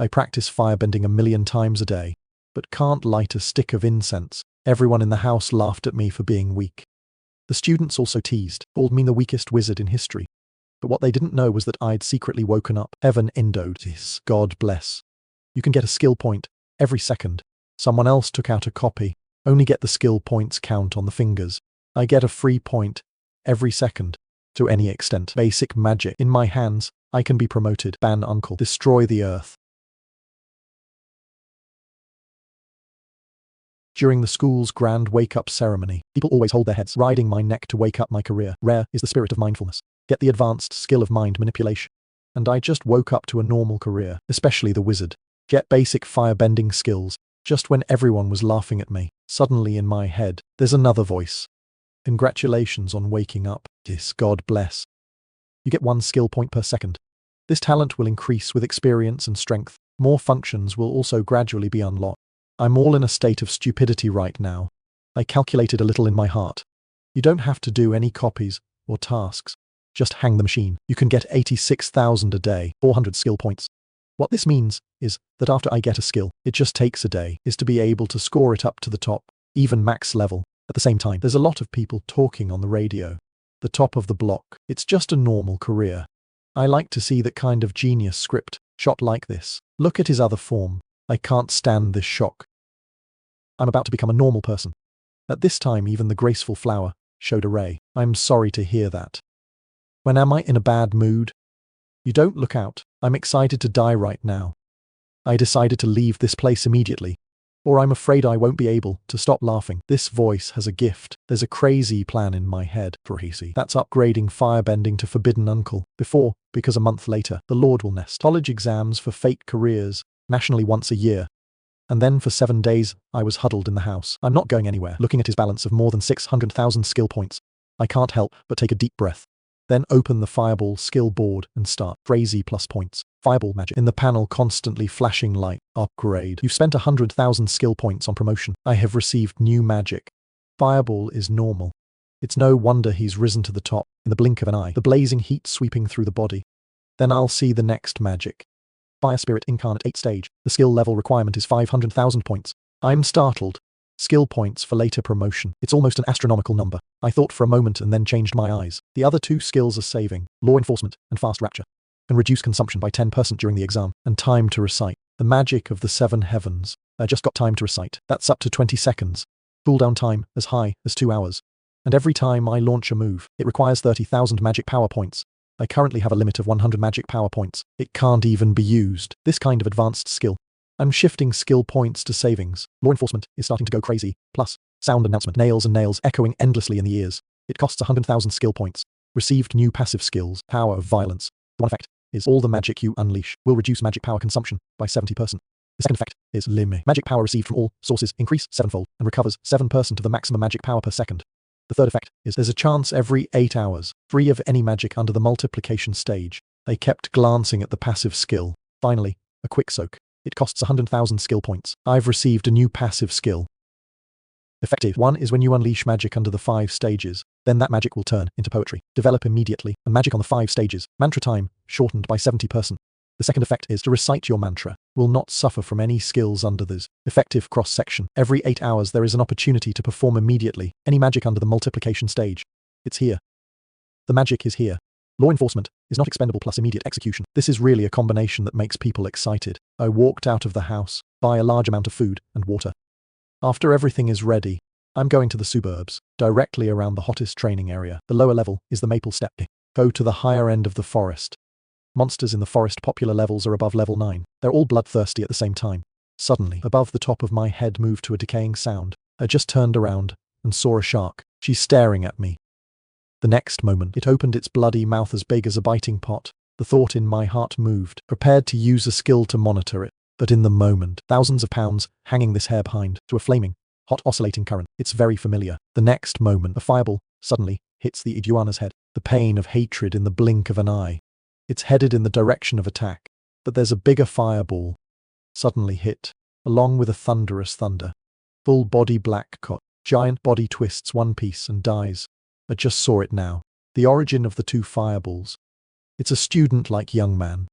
I practice firebending 1,000,000 times a day, but can't light a stick of incense. Everyone in the house laughed at me for being weak. The students also teased, called me the weakest wizard in history. But what they didn't know was that I'd secretly woken up. Heaven endowed this, God bless. You can get a skill point every second. Someone else took out a copy. Only get the skill points count on the fingers. I get a free point every second. To any extent. Basic magic. In my hands, I can be promoted. Ban uncle. Destroy the earth. During the school's grand wake-up ceremony, people always hold their heads, riding my neck to wake up my career. Rare is the spirit of mindfulness. Get the advanced skill of mind manipulation. And I just woke up to a normal career, especially the wizard. Get basic firebending skills. Just when everyone was laughing at me, suddenly in my head, there's another voice. Congratulations on waking up. Yes, God bless. You get 1 skill point per second. This talent will increase with experience and strength. More functions will also gradually be unlocked. I'm all in a state of stupidity right now. I calculated a little in my heart. You don't have to do any copies or tasks. Just hang the machine. You can get 86,000 a day, 400 skill points. What this means is that after I get a skill, it just takes a day, is to be able to score it up to the top, even max level. At the same time, there's a lot of people talking on the radio. The top of the block. It's just a normal career. I like to see that kind of genius script, shot like this. Look at his other form. I can't stand this shock. I'm about to become a normal person. At this time, even the graceful flower showed a ray. I'm sorry to hear that. When am I in a bad mood? You don't look out. I'm excited to die right now. I decided to leave this place immediately. Or I'm afraid I won't be able to stop laughing. This voice has a gift. There's a crazy plan in my head. Crazy. That's upgrading firebending to forbidden uncle. Because a month later, the Lord will nest. College exams for fake careers, nationally once a year. And then for 7 days, I was huddled in the house. I'm not going anywhere. Looking at his balance of more than 600,000 skill points, I can't help but take a deep breath. Then open the Fireball skill board and start. Crazy plus points. Fireball magic. In the panel constantly flashing light. Upgrade. You've spent 100,000 skill points on promotion. I have received new magic. Fireball is normal. It's no wonder he's risen to the top in the blink of an eye. The blazing heat sweeping through the body. Then I'll see the next magic. Fire Spirit Incarnate 8 stage. The skill level requirement is 500,000 points. I'm startled. Skill points for later promotion. It's almost an astronomical number. I thought for a moment and then changed my eyes. The other 2 skills are saving, law enforcement, and fast rapture. Can reduce consumption by 10% during the exam. And time to recite. The magic of the 7 heavens. I just got time to recite. That's up to 20 seconds. Cooldown time as high as 2 hours. And every time I launch a move, it requires 30,000 magic power points. I currently have a limit of 100 magic power points. It can't even be used. This kind of advanced skill. I'm shifting skill points to savings. Law enforcement is starting to go crazy. Plus, sound announcement. Nails and nails echoing endlessly in the ears. It costs 100,000 skill points. Received new passive skills. Power of violence. The one effect is all the magic you unleash will reduce magic power consumption by 70%. The second effect is limit. Magic power received from all sources increase 7-fold and recovers 7% of the maximum magic power per second. The third effect is there's a chance every 8 hours, free of any magic under the multiplication stage. I kept glancing at the passive skill. Finally, a quick soak. It costs 100,000 skill points. I've received a new passive skill. Effective 1 is when you unleash magic under the 5 stages. Then that magic will turn into poetry. Develop immediately. And magic on the 5 stages. Mantra time, shortened by 70%. The second effect is to recite your mantra. Will not suffer from any skills under this. Effective cross-section. Every 8 hours there is an opportunity to perform immediately any magic under the multiplication stage. It's here. The magic is here. Law enforcement is not expendable plus immediate execution. This is really a combination that makes people excited. I walked out of the house, buy a large amount of food and water. After everything is ready, I'm going to the suburbs, directly around the hottest training area. The lower level is the maple step. Go to the higher end of the forest. Monsters in the forest popular levels are above level 9. They're all bloodthirsty at the same time. Suddenly, above the top of my head moved to a decaying sound. I just turned around and saw a shark. She's staring at me. The next moment, it opened its bloody mouth as big as a biting pot. The thought in my heart moved, prepared to use a skill to monitor it. But in the moment, thousands of pounds hanging this hair behind to a flaming, hot oscillating current. It's very familiar. The next moment, a fireball suddenly hits the iguana's head. The pain of hatred in the blink of an eye. It's headed in the direction of attack. But there's a bigger fireball. Suddenly hit, along with a thunderous thunder. Full body black cot. Giant body twists one piece and dies. I just saw it now. The origin of the 2 fireballs. It's a student-like young man.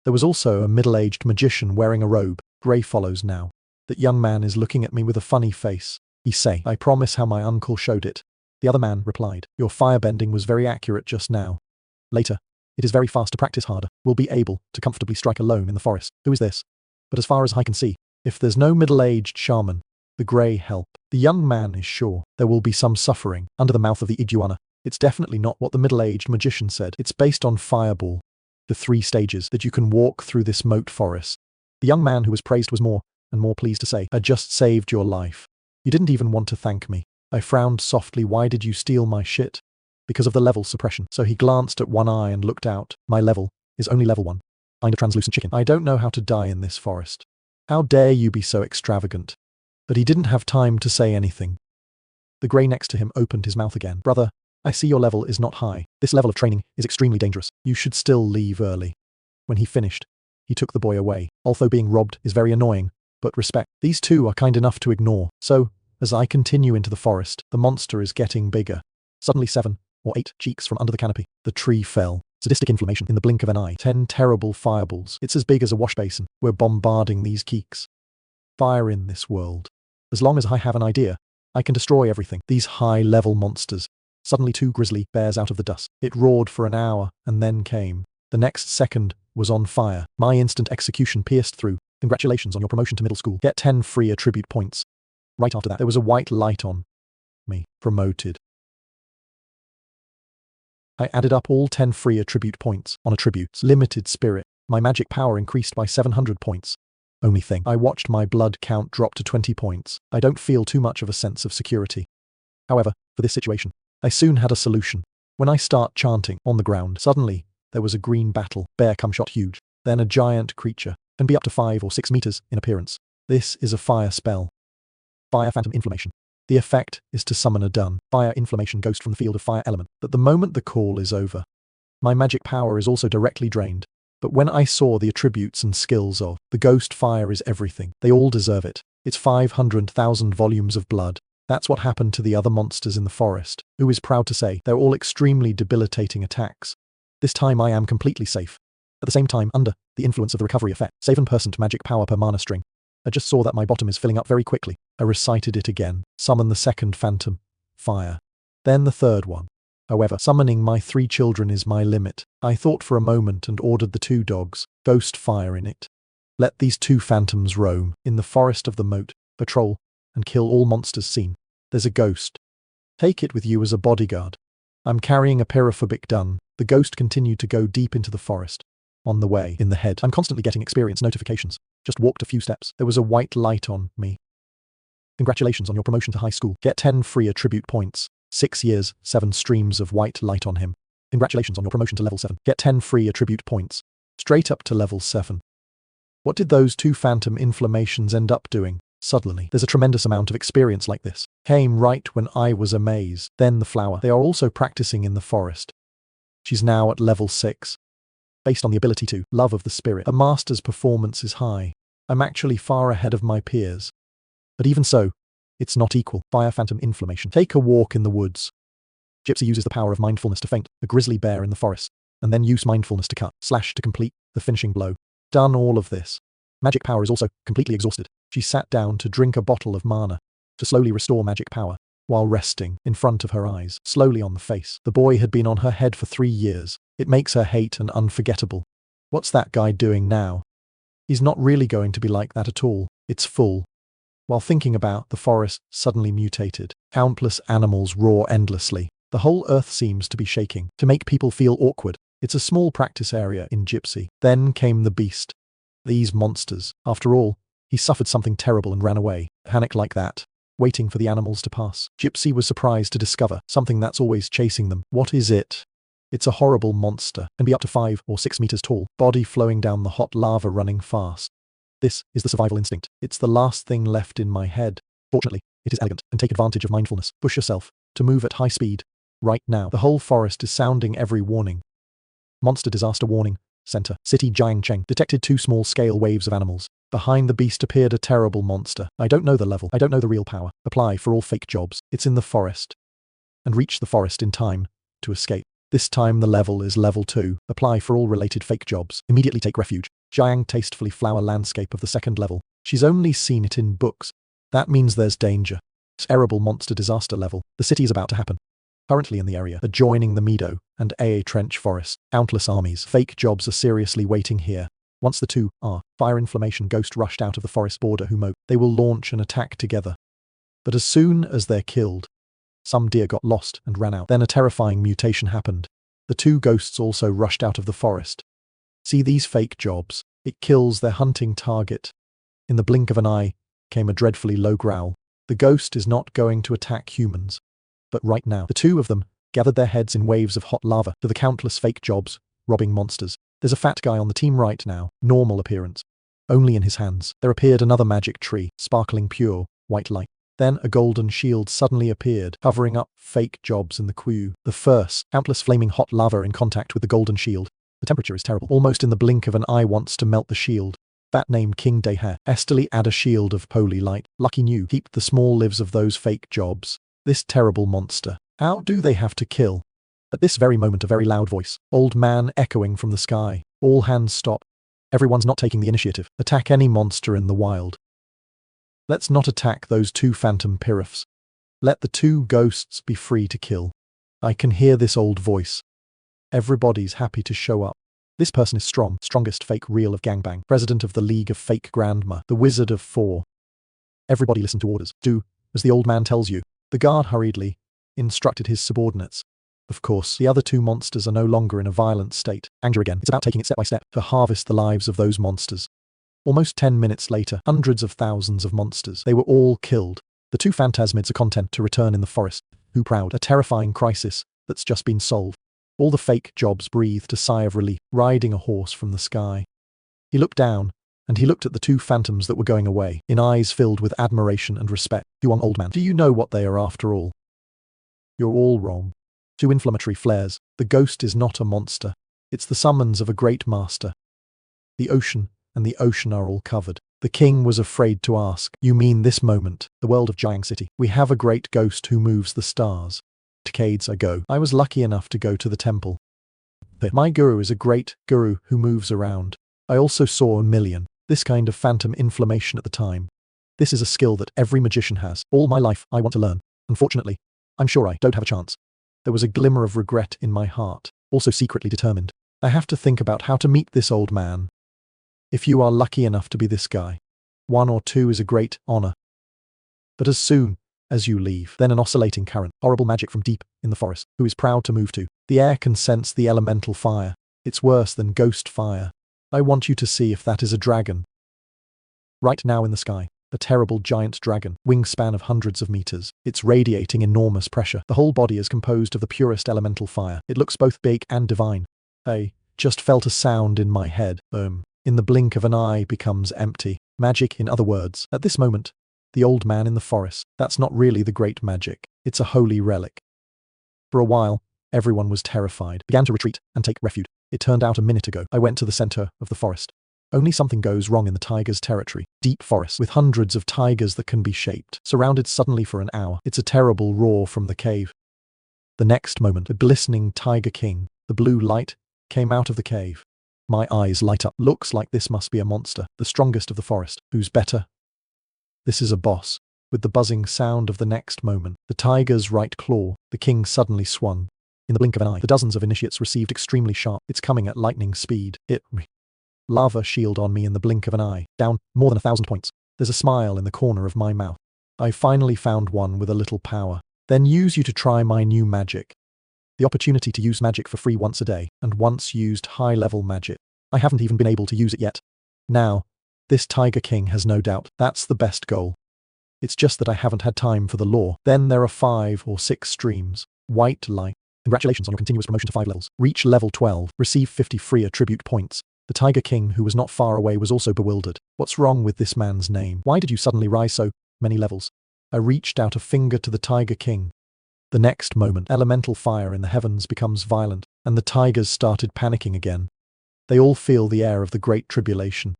There was also a middle-aged magician wearing a robe. Grey follows now. That young man is looking at me with a funny face. He say, "I promise how my uncle showed it." The other man replied, "Your firebending was very accurate just now. Later, it is very fast to practice harder. We'll be able to comfortably strike alone in the forest. Who is this? But as far as I can see, if there's no middle-aged shaman, the grey help. The young man is sure there will be some suffering under the mouth of the iguana. It's definitely not what the middle-aged magician said. It's based on fireball. The 3 stages that you can walk through this moat forest. The young man who was praised was more and more pleased to say, "I just saved your life. You didn't even want to thank me." I frowned softly. "Why did you steal my shit?" "Because of the level suppression." So he glanced at one eye and looked out. "My level is only level 1. I'm a translucent chicken. I don't know how to die in this forest. How dare you be so extravagant?" But he didn't have time to say anything. The grey next to him opened his mouth again. "Brother, I see your level is not high. This level of training is extremely dangerous. You should still leave early." When he finished, he took the boy away. Although being robbed is very annoying, but respect. These two are kind enough to ignore. So, as I continue into the forest, the monster is getting bigger. Suddenly 7 or 8 cheeks from under the canopy. The tree fell. Sadistic inflammation in the blink of an eye. 10 terrible fireballs. It's as big as a wash basin. We're bombarding these keeks. Fire in this world. As long as I have an idea, I can destroy everything. These high-level monsters. Suddenly 2 grizzly bears out of the dust. It roared for an hour, and then came. The next second was on fire. My instant execution pierced through. Congratulations on your promotion to middle school. Get 10 free attribute points. Right after that, there was a white light on me. Promoted. I added up all 10 free attribute points on attributes. Limited spirit. My magic power increased by 700 points. Only thing, I watched my blood count drop to 20 points. I don't feel too much of a sense of security. However, for this situation, I soon had a solution. When I start chanting on the ground, suddenly, there was a green battle, bear come shot huge, then a giant creature, can be up to 5 or 6 meters in appearance. This is a fire spell. Fire phantom inflammation. The effect is to summon a dun, fire inflammation ghost from the field of fire element. But the moment the call is over, my magic power is also directly drained. But when I saw the attributes and skills of the ghost fire is everything, they all deserve it. It's 500,000 volumes of blood. That's what happened to the other monsters in the forest, who is proud to say they're all extremely debilitating attacks. This time I am completely safe. At the same time, under the influence of the recovery effect, 7% magic power per mana string. I just saw that my bottom is filling up very quickly. I recited it again. Summon the second phantom. Fire. Then the third one. However, summoning my 3 children is my limit. I thought for a moment and ordered the 2 dogs. Ghost fire in it. Let these 2 phantoms roam in the forest of the moat, patrol, and kill all monsters seen. There's a ghost. Take it with you as a bodyguard. I'm carrying a pyrophobic dun. The ghost continued to go deep into the forest. On the way, in the head, I'm constantly getting experience notifications. Just walked a few steps. There was a white light on me. Congratulations on your promotion to high school. Get 10 free attribute points. 6 years, 7 streams of white light on him. Congratulations on your promotion to level 7. Get 10 free attribute points. Straight up to level 7. What did those 2 phantom inflammations end up doing? Suddenly, there's a tremendous amount of experience like this. Came right when I was amazed. Then the flower. They are also practicing in the forest. She's now at level 6. Based on the ability to love of the spirit, a master's performance is high. I'm actually far ahead of my peers. But even so, it's not equal. Fire phantom inflammation. Take a walk in the woods. Gypsy uses the power of mindfulness to feint a grizzly bear in the forest, and then use mindfulness to cut, slash to complete the finishing blow. Done all of this. Magic power is also completely exhausted. She sat down to drink a bottle of mana, to slowly restore magic power, while resting in front of her eyes, slowly on the face. The boy had been on her head for 3 years. It makes her hate and unforgettable. What's that guy doing now? He's not really going to be like that at all. It's full. While thinking about, the forest suddenly mutated. Countless animals roar endlessly. The whole earth seems to be shaking. To make people feel awkward, it's a small practice area in Gypsy. Then came the beast. These monsters. After all, he suffered something terrible and ran away. Panic like that. Waiting for the animals to pass. Gypsy was surprised to discover something that's always chasing them. What is it? It's a horrible monster, can be up to 5 or 6 meters tall, body flowing down the hot lava running fast. This is the survival instinct. It's the last thing left in my head. Fortunately, it is elegant, and take advantage of mindfulness. Push yourself to move at high speed. Right now, the whole forest is sounding every warning. Monster disaster warning. Center. City Jiangcheng. Detected 2 small-scale waves of animals. Behind the beast appeared a terrible monster. I don't know the level. I don't know the real power. Apply for all fake jobs. It's in the forest. And reach the forest in time to escape. This time the level is level 2. Apply for all related fake jobs. Immediately take refuge. Jiang tastefully flower landscape of the second level. She's only seen it in books. That means there's danger. Terrible monster disaster level. The city is about to happen. Currently in the area, adjoining the meadow and a trench forest, countless armies. Fake jobs are seriously waiting here. Once the two fire inflammation ghost rushed out of the forest border they will launch an attack together. But as soon as they're killed, some deer got lost and ran out. Then a terrifying mutation happened. The two ghosts also rushed out of the forest. See these fake jobs. It kills their hunting target. In the blink of an eye came a dreadfully low growl. The ghost is not going to attack humans. But right now, the two of them gathered their heads in waves of hot lava to the countless fake jobs, robbing monsters. There's a fat guy on the team right now, normal appearance. Only in his hands, there appeared another magic tree, sparkling pure, white light. Then a golden shield suddenly appeared, covering up fake jobs in the queue. The first, countless flaming hot lava in contact with the golden shield. The temperature is terrible. Almost in the blink of an eye wants to melt the shield. Bat name King Dehe. Estily add a shield of holy light. Lucky new. Keep the small lives of those fake jobs. This terrible monster. How do they have to kill? At this very moment a very loud voice. Old man echoing from the sky. All hands stop. Everyone's not taking the initiative. Attack any monster in the wild. Let's not attack those two phantom pirates. Let the two ghosts be free to kill. I can hear this old voice. Everybody's happy to show up. This person is strong, strongest fake real of gangbang, president of the League of Fake Grandma, the Wizard of Four. Everybody listen to orders. Do as the old man tells you. The guard hurriedly instructed his subordinates. Of course, the other two monsters are no longer in a violent state. Anger again. It's about taking it step by step to harvest the lives of those monsters. Almost 10 minutes later, hundreds of thousands of monsters. They were all killed. The two phantasmids are content to return in the forest. Who proud? A terrifying crisis that's just been solved. All the fake jobs breathed a sigh of relief, riding a horse from the sky. He looked down, and he looked at the two phantoms that were going away, in eyes filled with admiration and respect. Huang, old man, do you know what they are after all? You're all wrong. Two inflammatory flares. The ghost is not a monster. It's the summons of a great master. The ocean and the ocean are all covered. The king was afraid to ask. You mean this moment, the world of Jiang City? We have a great ghost who moves the stars. Decades ago, I was lucky enough to go to the temple. My guru is a great guru who moves around. I also saw a million. This kind of phantom inflammation at the time. This is a skill that every magician has. All my life, I want to learn. Unfortunately, I'm sure I don't have a chance. There was a glimmer of regret in my heart, also secretly determined. I have to think about how to meet this old man. If you are lucky enough to be this guy, 1 or 2 is a great honor. But as soon as you leave, then an oscillating current, horrible magic from deep in the forest, who is proud to move to. The air can sense the elemental fire. It's worse than ghost fire. I want you to see if that is a dragon. Right now in the sky, a terrible giant dragon, wingspan of hundreds of meters. It's radiating enormous pressure. The whole body is composed of the purest elemental fire. It looks both big and divine. I just felt a sound in my head. In the blink of an eye becomes empty. Magic, in other words. At this moment, the old man in the forest. That's not really the great magic. It's a holy relic. For a while, everyone was terrified, began to retreat and take refuge. It turned out a minute ago. I went to the center of the forest. Only something goes wrong in the tiger's territory. Deep forest with hundreds of tigers that can be shaped. Surrounded suddenly for an hour. It's a terrible roar from the cave. The next moment, a glistening tiger king, the blue light, came out of the cave. My eyes light up. Looks like this must be a monster, the strongest of the forest. Who's better? This is a boss. With the buzzing sound of the next moment, the tiger's right claw, the king suddenly swung. In the blink of an eye, the dozens of initiates received extremely sharp. It's coming at lightning speed. Lava shield on me in the blink of an eye. Down more than 1,000 points. There's a smile in the corner of my mouth. I finally found one with a little power. Then use you to try my new magic. The opportunity to use magic for free once a day, and once used high-level magic. I haven't even been able to use it yet. Now, this Tiger King has no doubt. That's the best goal. It's just that I haven't had time for the lore. Then there are 5 or 6 streams. White light. Congratulations on your continuous promotion to 5 levels. Reach level 12. Receive 50 free attribute points. The Tiger King, who was not far away, was also bewildered. What's wrong with this man's name? Why did you suddenly rise so many levels? I reached out a finger to the Tiger King. The next moment, elemental fire in the heavens becomes violent, and the tigers started panicking again. They all feel the air of the Great Tribulation.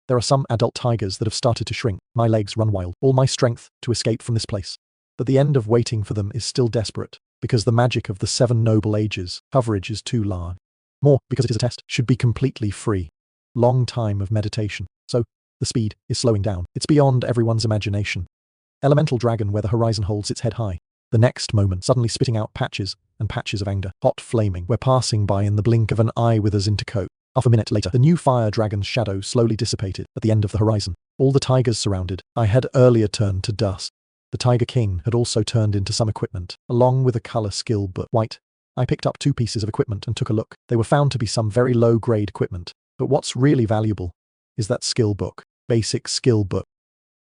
There are some adult tigers that have started to shrink. My legs run wild. All my strength to escape from this place. But the end of waiting for them is still desperate. because the magic of the 7 noble ages coverage is too large. More, because it is a test, should be completely free. Long time of meditation. So, the speed is slowing down. It's beyond everyone's imagination. Elemental dragon where the horizon holds its head high. The next moment suddenly spitting out patches and patches of anger. Hot flaming, we're passing by in the blink of an eye with us into coat. Half a minute later, the new fire dragon's shadow slowly dissipated at the end of the horizon. All the tigers surrounded. I had earlier turned to dust. The Tiger King had also turned into some equipment, along with a color skill book. White. I picked up 2 pieces of equipment and took a look. They were found to be some very low-grade equipment. But what's really valuable is that skill book. Basic skill book.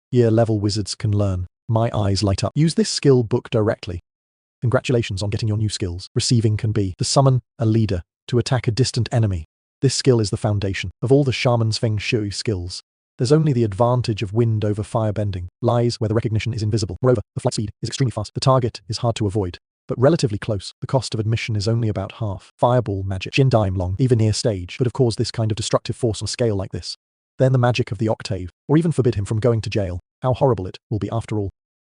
Year-level wizards can learn. My eyes light up. Use this skill book directly. Congratulations on getting your new skills. Receiving can be to summon a leader, to attack a distant enemy. This skill is the foundation of all the shaman's feng shui skills. There's only the advantage of wind over firebending, lies where the recognition is invisible. Moreover, the flight speed is extremely fast. The target is hard to avoid, but relatively close. The cost of admission is only about half. Fireball magic, Jin Dime Long, even near stage, could have caused this kind of destructive force on a scale like this. Then the magic of the octave, or even forbid him from going to jail. How horrible it will be after all.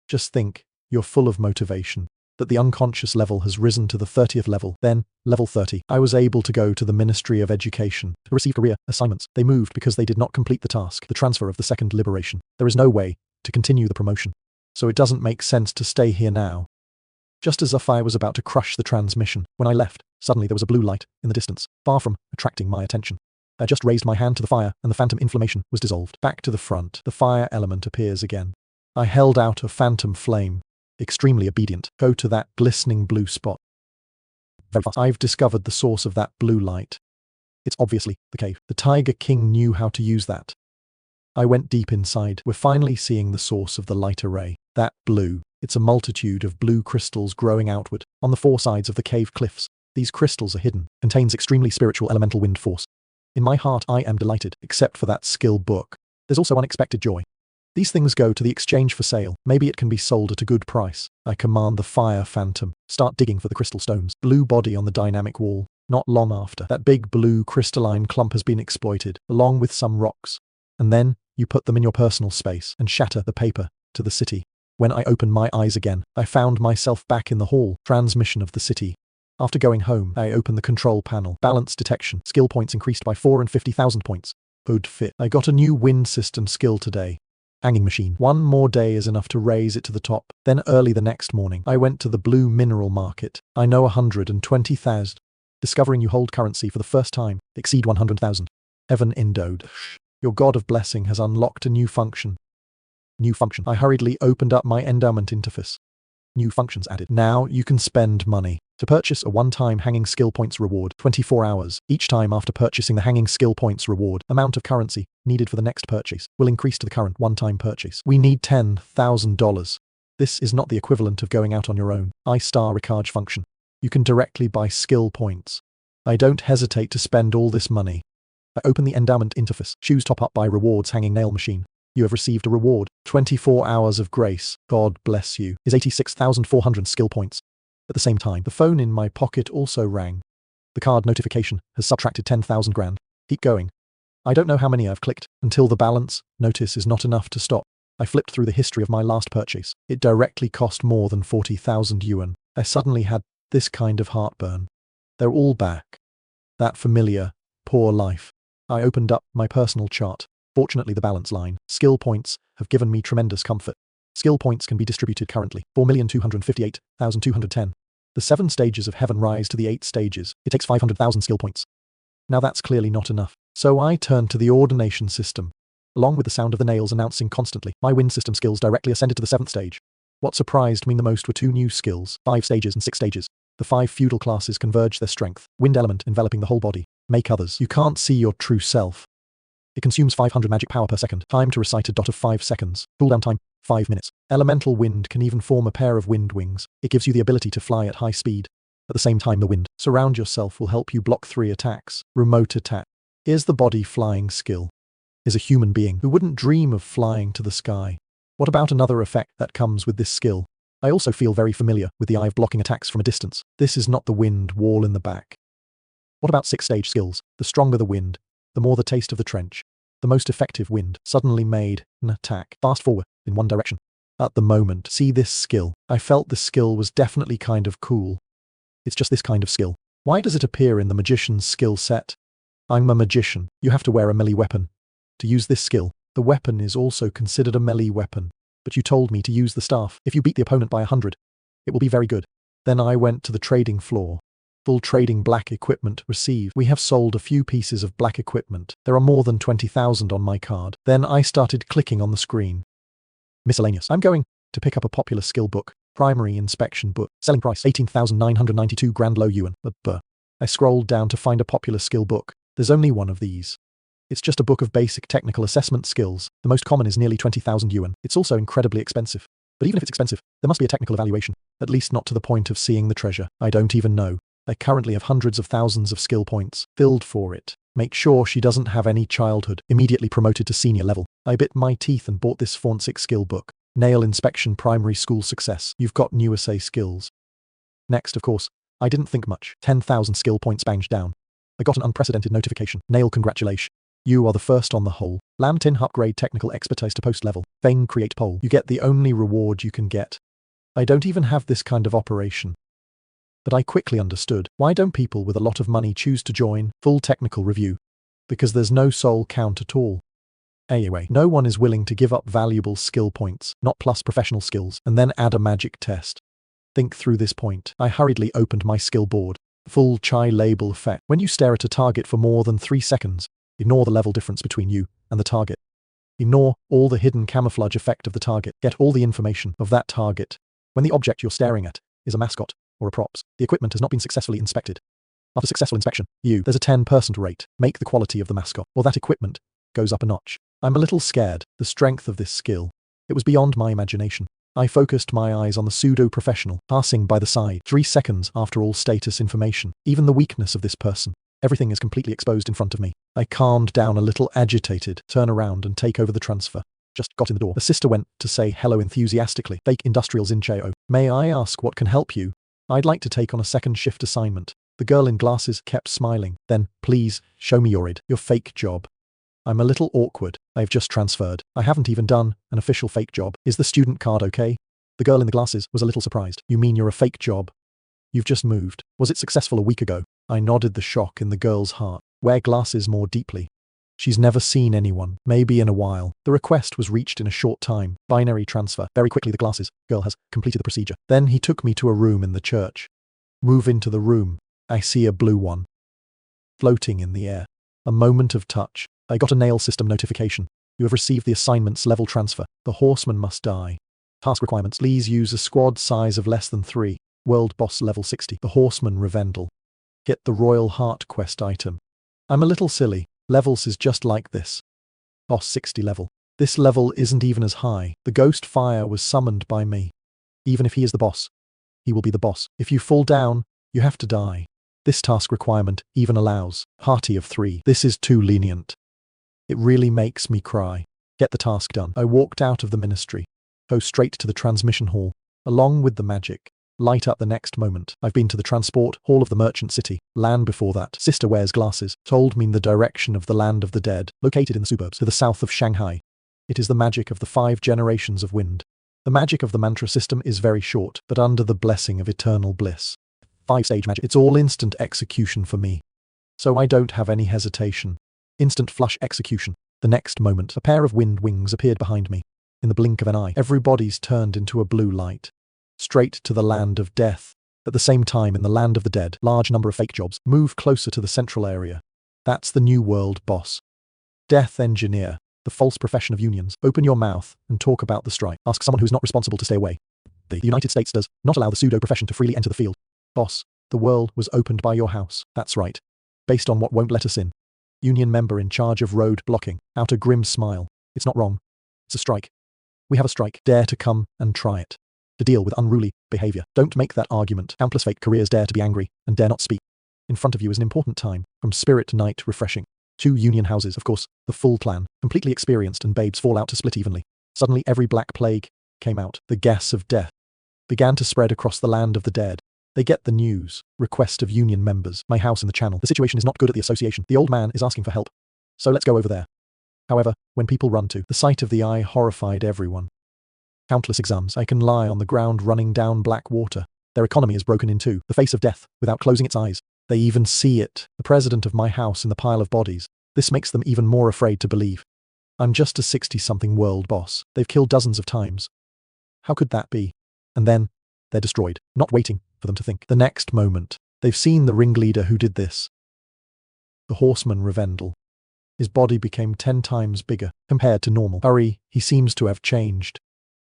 Just think, you're full of motivation. That the unconscious level has risen to the 30th level, then, level 30. I was able to go to the Ministry of Education to receive career assignments. They moved because they did not complete the task, the transfer of the second liberation. There is no way to continue the promotion. So it doesn't make sense to stay here now. Just as if I was about to crush the transmission, when I left, suddenly there was a blue light in the distance, far from attracting my attention. I just raised my hand to the fire, and the phantom inflammation was dissolved. Back to the front, the fire element appears again. I held out a phantom flame. Extremely obedient. Go to that glistening blue spot. Very fast. I've discovered the source of that blue light. It's obviously the cave. The Tiger King knew how to use that. I went deep inside. We're finally seeing the source of the light array. That blue. It's a multitude of blue crystals growing outward. On the 4 sides of the cave cliffs, these crystals are hidden. Contains extremely spiritual elemental wind force. In my heart I am delighted, except for that skill book. There's also unexpected joy. These things go to the exchange for sale. Maybe it can be sold at a good price. I command the fire phantom. Start digging for the crystal stones. Blue body on the dynamic wall. Not long after, that big blue crystalline clump has been exploited, along with some rocks. And then, you put them in your personal space and shatter the paper to the city. When I opened my eyes again, I found myself back in the hall. Transmission of the city. After going home, I opened the control panel. Balance detection. Skill points increased by 4 and 50,000 points. Good fit. I got a new wind system skill today. Hanging machine. 1 more day is enough to raise it to the top. Then early the next morning, I went to the blue mineral market. I know 120,000. Discovering you hold currency for the first time. Exceed 100,000. Evan Indode. Your god of blessing has unlocked a new function. New function. I hurriedly opened up my endowment interface. New functions added. Now you can spend money to purchase a one-time hanging skill points reward, 24 hours. Each time after purchasing the hanging skill points reward, amount of currency needed for the next purchase will increase to the current one-time purchase. We need $10,000. This is not the equivalent of going out on your own. I-star recharge function. You can directly buy skill points. I don't hesitate to spend all this money. I open the endowment interface. Choose top up by rewards hanging nail machine. You have received a reward. 24 hours of grace. God bless you. Is 86,400 skill points. At the same time, the phone in my pocket also rang. The card notification has subtracted 10,000 grand. Keep going. I don't know how many I've clicked, until the balance notice is not enough to stop. I flipped through the history of my last purchase. It directly cost more than 40,000 yuan. I suddenly had this kind of heartburn. They're all back. That familiar, poor life. I opened up my personal chart. Fortunately, the balance line, skill points, have given me tremendous comfort. Skill points can be distributed currently, 4,258,210. The 7 stages of heaven rise to the 8 stages. It takes 500,000 skill points. Now that's clearly not enough. So I turned to the ordination system. Along with the sound of the nails announcing constantly, my wind system skills directly ascended to the 7th stage. What surprised me the most were 2 new skills, 5 stages and 6 stages. The 5 feudal classes converge their strength, wind element enveloping the whole body. Make others. You can't see your true self. It consumes 500 magic power per second. Time to recite a dot of 5 seconds. Cooldown time, 5 minutes. Elemental wind can even form a pair of wind wings. It gives you the ability to fly at high speed. At the same time, the wind surround yourself will help you block 3 attacks. Remote attack. Here's the body flying skill. Is a human being who wouldn't dream of flying to the sky. What about another effect that comes with this skill? I also feel very familiar with the eye of blocking attacks from a distance. This is not the wind wall in the back. What about 6-stage skills? The stronger the wind, the more the taste of the trench. The most effective wind suddenly made an attack fast forward in one direction. At the moment, see this skill. I felt the skill was definitely kind of cool. It's just this kind of skill. Why does it appear in the magician's skill set? I'm a magician. You have to wear a melee weapon. To use this skill, the weapon is also considered a melee weapon. But you told me to use the staff. If you beat the opponent by 100, it will be very good. Then I went to the trading floor. Full trading black equipment received. We have sold a few pieces of black equipment. There are more than 20,000 on my card. Then I started clicking on the screen. Miscellaneous. I'm going to pick up a popular skill book. Primary inspection book. Selling price 18,992 grand low yuan. I scrolled down to find a popular skill book. There's only one of these. It's just a book of basic technical assessment skills. The most common is nearly 20,000 yuan. It's also incredibly expensive. But even if it's expensive, there must be a technical evaluation. At least not to the point of seeing the treasure. I don't even know. I currently have hundreds of thousands of skill points filled for it. Make sure she doesn't have any childhood. Immediately promoted to senior level. I bit my teeth and bought this forensic skill book. Nail inspection primary school success. You've got new essay skills. Next, of course, I didn't think much. 10,000 skill points banged down. I got an unprecedented notification. Nail congratulations. You are the first on the whole. Lam-tin upgrade technical expertise to post level. Fang create poll. You get the only reward you can get. I don't even have this kind of operation. But I quickly understood. Why don't people with a lot of money choose to join full technical review? Because there's no soul count at all. Anyway, no one is willing to give up valuable skill points, not plus professional skills, and then add a magic test. Think through this point. I hurriedly opened my skill board. Full chai label effect. When you stare at a target for more than 3 seconds, ignore the level difference between you and the target. Ignore all the hidden camouflage effect of the target. Get all the information of that target. When the object you're staring at is a mascot or a props, the equipment has not been successfully inspected. After successful inspection, there's a 10% rate. Make the quality of the mascot or that equipment goes up a notch. I'm a little scared. The strength of this skill. It was beyond my imagination. I focused my eyes on the pseudo-professional, passing by the side. 3 seconds after all status information. Even the weakness of this person. Everything is completely exposed in front of me. I calmed down a little agitated, turn around and take over the transfer. Just got in the door. The sister went to say hello enthusiastically. Fake industrials in Cheo. May I ask what can help you? I'd like to take on a second shift assignment. The girl in glasses kept smiling. Then, please, show me your fake job. I'm a little awkward. I've just transferred. I haven't even done an official fake job. Is the student card okay? The girl in the glasses was a little surprised. You mean you're a fake job? You've just moved. Was it successful a week ago? I nodded, the shock in the girl's heart. Wear glasses more deeply. She's never seen anyone, maybe in a while. The request was reached in a short time. Binary transfer. Very quickly the glasses girl has completed the procedure. Then he took me to a room in the church. Move into the room. I see a blue one. Floating in the air. A moment of touch. I got a nail system notification. You have received the assignment's level transfer. The horseman must die. Task requirements. Please use a squad size of less than 3. World boss level 60. The horseman Revendel. Get the Royal Heart quest item. I'm a little silly. Levels is just like this. Boss 60 level. This level isn't even as high. The ghost fire was summoned by me. Even if he is the boss, he will be the boss. If you fall down, you have to die. This task requirement even allows party of 3. This is too lenient. It really makes me cry. Get the task done. I walked out of the ministry. Go straight to the transmission hall. Along with the magic. Light up the next moment. I've been to the transport hall of the merchant city. Land before that. Sister wears glasses. Told me the direction of the land of the dead. Located in the suburbs to the south of Shanghai. It is the magic of the 5 generations of wind. The magic of the mantra system is very short, but under the blessing of eternal bliss. 5-stage magic. It's all instant execution for me. So I don't have any hesitation. Instant flush execution. The next moment, a pair of wind wings appeared behind me. In the blink of an eye, everybody's turned into a blue light. Straight to the land of death. At the same time, in the land of the dead, large number of fake jobs move closer to the central area. That's the new world boss. Death engineer. The false profession of unions. Open your mouth and talk about the strike. Ask someone who's not responsible to stay away. The United States does not allow the pseudo-profession to freely enter the field. Boss. The world was opened by your house. That's right. Based on what won't let us in. Union member in charge of road blocking. Out a grim smile. It's not wrong. It's a strike. We have a strike. Dare to come and try it. To deal with unruly behavior. Don't make that argument. Countless fake careers dare to be angry and dare not speak. In front of you is an important time. From spirit night refreshing. 2 union houses, of course, the full plan. Completely experienced and babes fall out to split evenly. Suddenly every black plague came out. The gas of death began to spread across the land of the dead. They get the news. Request of union members. My house in the channel. The situation is not good at the association. The old man is asking for help. So let's go over there. However, when people run to, the sight of the eye horrified everyone. Countless exams. I can lie on the ground running down black water. Their economy is broken in two. The face of death, without closing its eyes. They even see it. The president of my house in the pile of bodies. This makes them even more afraid to believe. I'm just a 60-something world boss. They've killed dozens of times. How could that be? And then, they're destroyed, not waiting for them to think. The next moment, they've seen the ringleader who did this. The horseman Revendel. His body became 10 times bigger compared to normal. He seems to have changed.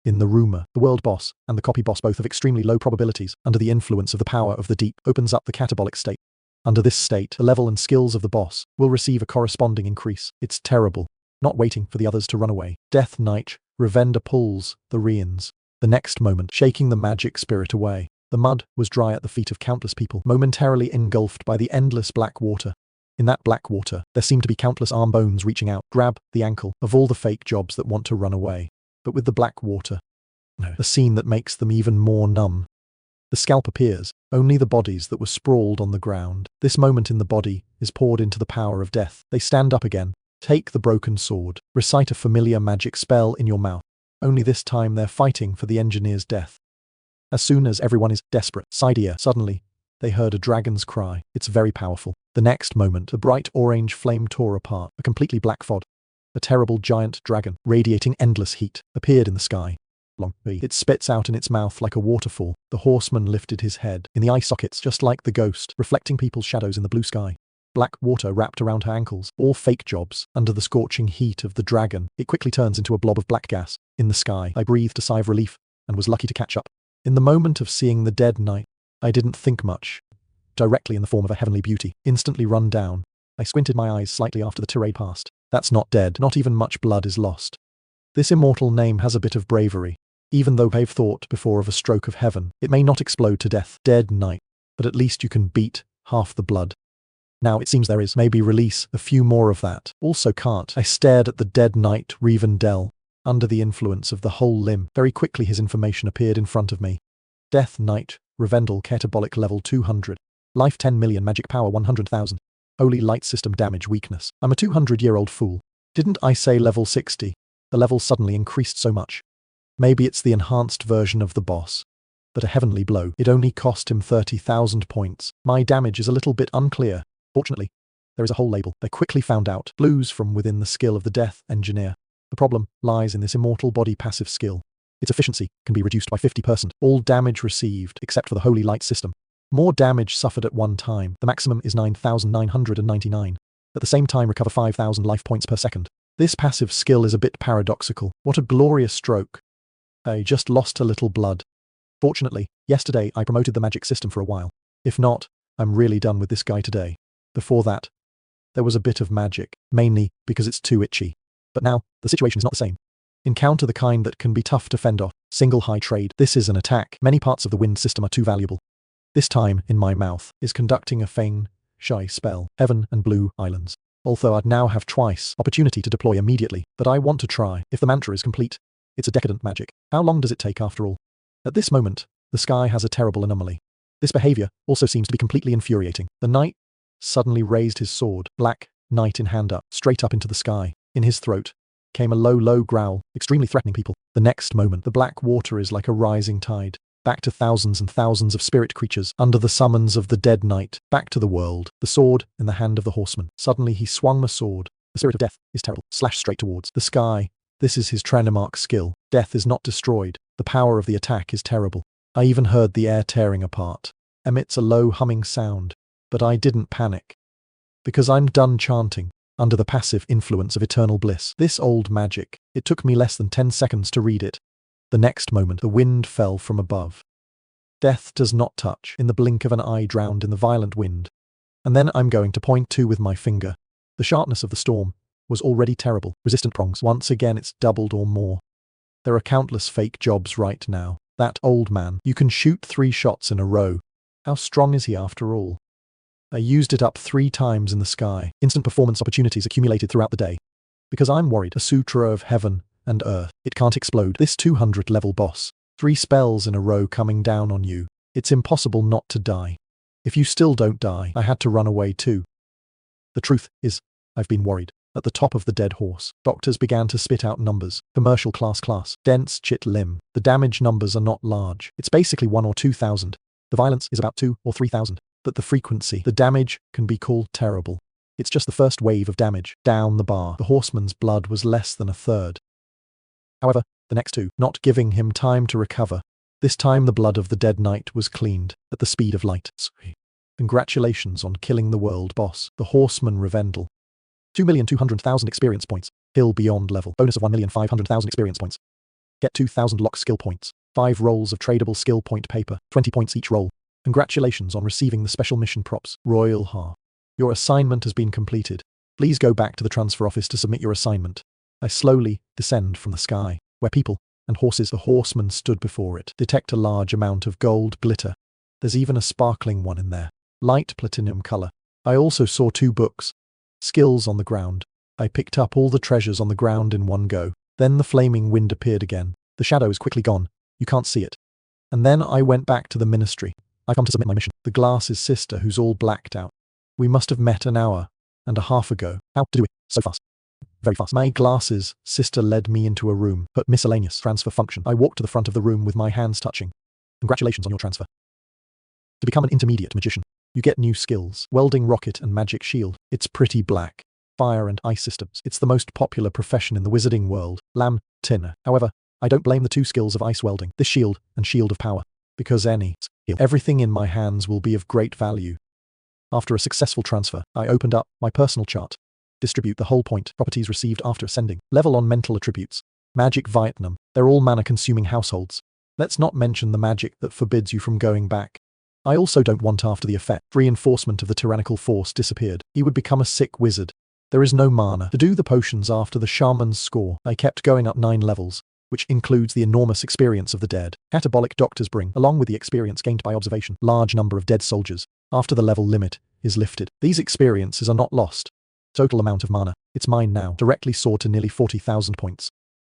In the rumor, the world boss and the copy boss, both of extremely low probabilities, under the influence of the power of the deep, opens up the catabolic state. Under this state, the level and skills of the boss will receive a corresponding increase. It's terrible. Not waiting for the others to run away. Death Knight, Ravenda pulls the Rians. The next moment, shaking the magic spirit away. The mud was dry at the feet of countless people, momentarily engulfed by the endless black water. In that black water, there seemed to be countless arm bones reaching out, grab the ankle of all the fake jobs that want to run away. But with the black water, the scene that makes them even more numb. The scalp appears, only the bodies that were sprawled on the ground. This moment in the body is poured into the power of death. They stand up again. Take the broken sword. Recite a familiar magic spell in your mouth. Only this time they're fighting for the engineer's death. As soon as everyone is desperate, side ear, suddenly, they heard a dragon's cry. It's very powerful. The next moment, a bright orange flame tore apart, a completely black fog. A terrible giant dragon, radiating endless heat, appeared in the sky. It spits out in its mouth like a waterfall. The horseman lifted his head, in the eye sockets just like the ghost, reflecting people's shadows in the blue sky. Black water wrapped around her ankles, all fake jobs. Under the scorching heat of the dragon, it quickly turns into a blob of black gas. In the sky, I breathed a sigh of relief, and was lucky to catch up. In the moment of seeing the dead knight, I didn't think much. Directly in the form of a heavenly beauty, instantly run down. I squinted my eyes slightly after the tirade passed. That's not dead, not even much blood is lost. This immortal name has a bit of bravery. Even though I've thought before of a stroke of heaven, it may not explode to death, dead knight, but at least you can beat half the blood. Now it seems there is, maybe release a few more of that. Also can't. I stared at the dead knight Revendel. Under the influence of the whole limb, very quickly his information appeared in front of me. Death Knight, Revendel, catabolic level 200. Life 10 million, magic power 100,000. Holy light system damage weakness. I'm a 200-year-old fool. Didn't I say level 60? The level suddenly increased so much. Maybe it's the enhanced version of the boss. But a heavenly blow. It only cost him 30,000 points. My damage is a little bit unclear. Fortunately, there is a whole label. They quickly found out blues from within the skill of the Death Engineer. The problem lies in this immortal body passive skill. Its efficiency can be reduced by 50%. All damage received, except for the Holy Light system. More damage suffered at one time. The maximum is 9,999. At the same time, recover 5,000 life points per second. This passive skill is a bit paradoxical. What a glorious stroke. I just lost a little blood. Fortunately, yesterday I promoted the magic system for a while. If not, I'm really done with this guy today. Before that, there was a bit of magic, mainly because it's too itchy. But now, the situation is not the same. Encounter the kind that can be tough to fend off. Single high trade. This is an attack. Many parts of the wind system are too valuable. This time, in my mouth, is conducting a Feng Shui spell. Heaven and Blue Islands. Although I'd now have twice opportunity to deploy immediately, but I want to try. If the mantra is complete, it's a decadent magic. How long does it take after all? At this moment, the sky has a terrible anomaly. This behavior also seems to be completely infuriating. The knight suddenly raised his sword, black knight in hand up, straight up into the sky. In his throat came a low growl, extremely threatening people. The next moment, the black water is like a rising tide. Back to thousands and thousands of spirit creatures under the summons of the dead knight. Back to the world. The sword in the hand of the horseman. Suddenly he swung the sword. The spirit of death is terrible. Slashed straight towards the sky. This is his trademark skill. Death is not destroyed. The power of the attack is terrible. I even heard the air tearing apart. Emits a low humming sound. But I didn't panic. Because I'm done chanting. Under the passive influence of eternal bliss. This old magic. It took me less than 10 seconds to read it. The next moment, the wind fell from above. Death does not touch. In the blink of an eye, drowned in the violent wind. And then I'm going to point to with my finger. The sharpness of the storm was already terrible. Resistant prongs. Once again, it's doubled or more. There are countless fake jobs right now. That old man. You can shoot 3 shots in a row. How strong is he after all? I used it up 3 times in the sky. Instant performance opportunities accumulated throughout the day. Because I'm worried. A sutra of heaven and earth. It can't explode. This 200 level boss. 3 spells in a row coming down on you. It's impossible not to die. If you still don't die, I had to run away too. The truth is, I've been worried. At the top of the dead horse, doctors began to spit out numbers. Commercial class, dense chit limb. The damage numbers are not large. It's basically 1 or 2,000. The violence is about 2 or 3,000. But the frequency, the damage, can be called terrible. It's just the first wave of damage. Down the bar, the horseman's blood was less than a third. However, the next two, not giving him time to recover. This time the blood of the dead knight was cleaned, at the speed of light. Congratulations on killing the world boss, the horseman Revendell. 2,200,000 experience points. Hill beyond level. Bonus of 1,500,000 experience points. Get 2,000 lock skill points. 5 rolls of tradable skill point paper. 20 points each roll. Congratulations on receiving the special mission props. Royal Ha. Your assignment has been completed. Please go back to the transfer office to submit your assignment. I slowly descend from the sky, where people and horses, the horseman stood before it. Detect a large amount of gold glitter. There's even a sparkling one in there. Light platinum color. I also saw 2 books. Skills on the ground. I picked up all the treasures on the ground in one go. Then the flaming wind appeared again. The shadow is quickly gone. You can't see it. And then I went back to the ministry. I come to submit my mission. The Glass's sister, who's all blacked out. We must have met an hour and a half ago. How to do it so fast? Very fast. My Glass's sister led me into a room. Put miscellaneous transfer function. I walked to the front of the room with my hands touching. Congratulations on your transfer. To become an intermediate magician, you get new skills. Welding rocket and magic shield. It's pretty black. Fire and ice systems. It's the most popular profession in the wizarding world. Lam, Tinner. However, I don't blame the 2 skills of ice welding, this shield and shield of power, because everything in my hands will be of great value. After a successful transfer, I opened up my personal chart. Distribute the whole point. Properties received after ascending. Level on mental attributes. Magic Vietnam. They're all mana-consuming households. Let's not mention the magic that forbids you from going back. I also don't want after the effect. Reinforcement of the tyrannical force disappeared. He would become a sick wizard. There is no mana to do the potions after the shaman's score. I kept going up 9 levels, which includes the enormous experience of the dead. Catabolic doctors bring, along with the experience gained by observation, large number of dead soldiers. After the level limit is lifted, these experiences are not lost. Total amount of mana, it's mine now, directly soared to nearly 40,000 points.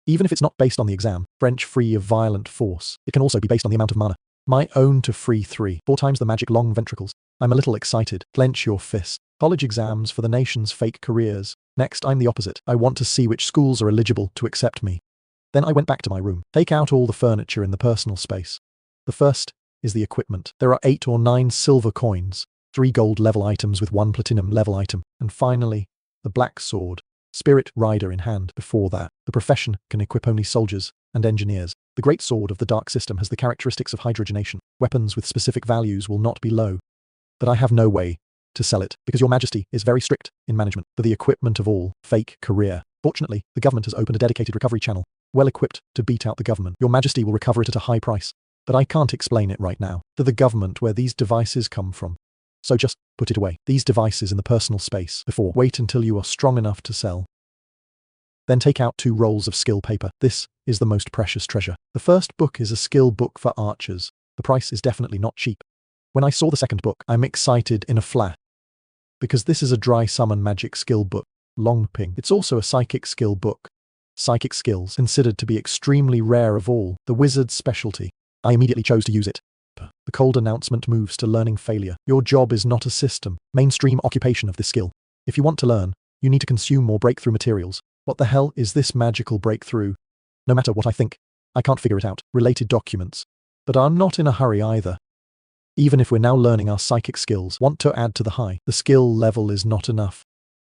Even if it's not based on the exam, French free of violent force, it can also be based on the amount of mana. My own to free 3, 4 times the magic long ventricles. I'm a little excited. Clench your fist. College exams for the nation's fake careers. Next, I'm the opposite. I want to see which schools are eligible to accept me. Then I went back to my room. Take out all the furniture in the personal space. The first is the equipment. There are 8 or 9 silver coins, 3 gold level items with 1 platinum level item, and finally, the black sword. Spirit rider in hand. Before that, the profession can equip only soldiers and engineers. The great sword of the dark system has the characteristics of hydrogenation. Weapons with specific values will not be low. But I have no way to sell it, because your majesty is very strict in management for the equipment of all fake career. Fortunately, the government has opened a dedicated recovery channel, well equipped to beat out the government. Your majesty will recover it at a high price. But I can't explain it right now to the government where these devices come from. So just put it away. These devices in the personal space before. Wait until you are strong enough to sell. Then take out 2 rolls of skill paper. This is the most precious treasure. The first book is a skill book for archers. The price is definitely not cheap. When I saw the second book, I'm excited in a flash. Because this is a dry summon magic skill book. Long ping. It's also a psychic skill book. Psychic skills, considered to be extremely rare of all, the wizard's specialty. I immediately chose to use it. The cold announcement moves to learning failure. Your job is not a system, mainstream occupation of this skill. If you want to learn, you need to consume more breakthrough materials. What the hell is this magical breakthrough? No matter what I think, I can't figure it out. Related documents. But I'm not in a hurry either. Even if we're now learning our psychic skills, want to add to the high. The skill level is not enough.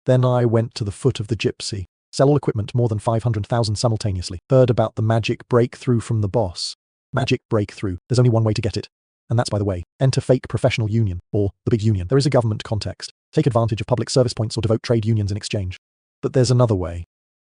Then I went to the foot of the gypsy. Sell all equipment more than 500,000 simultaneously. Heard about the magic breakthrough from the boss. Magic breakthrough. There's only one way to get it. And that's, by the way, enter fake professional union, or the big union. There is a government context. Take advantage of public service points or devote trade unions in exchange. But there's another way.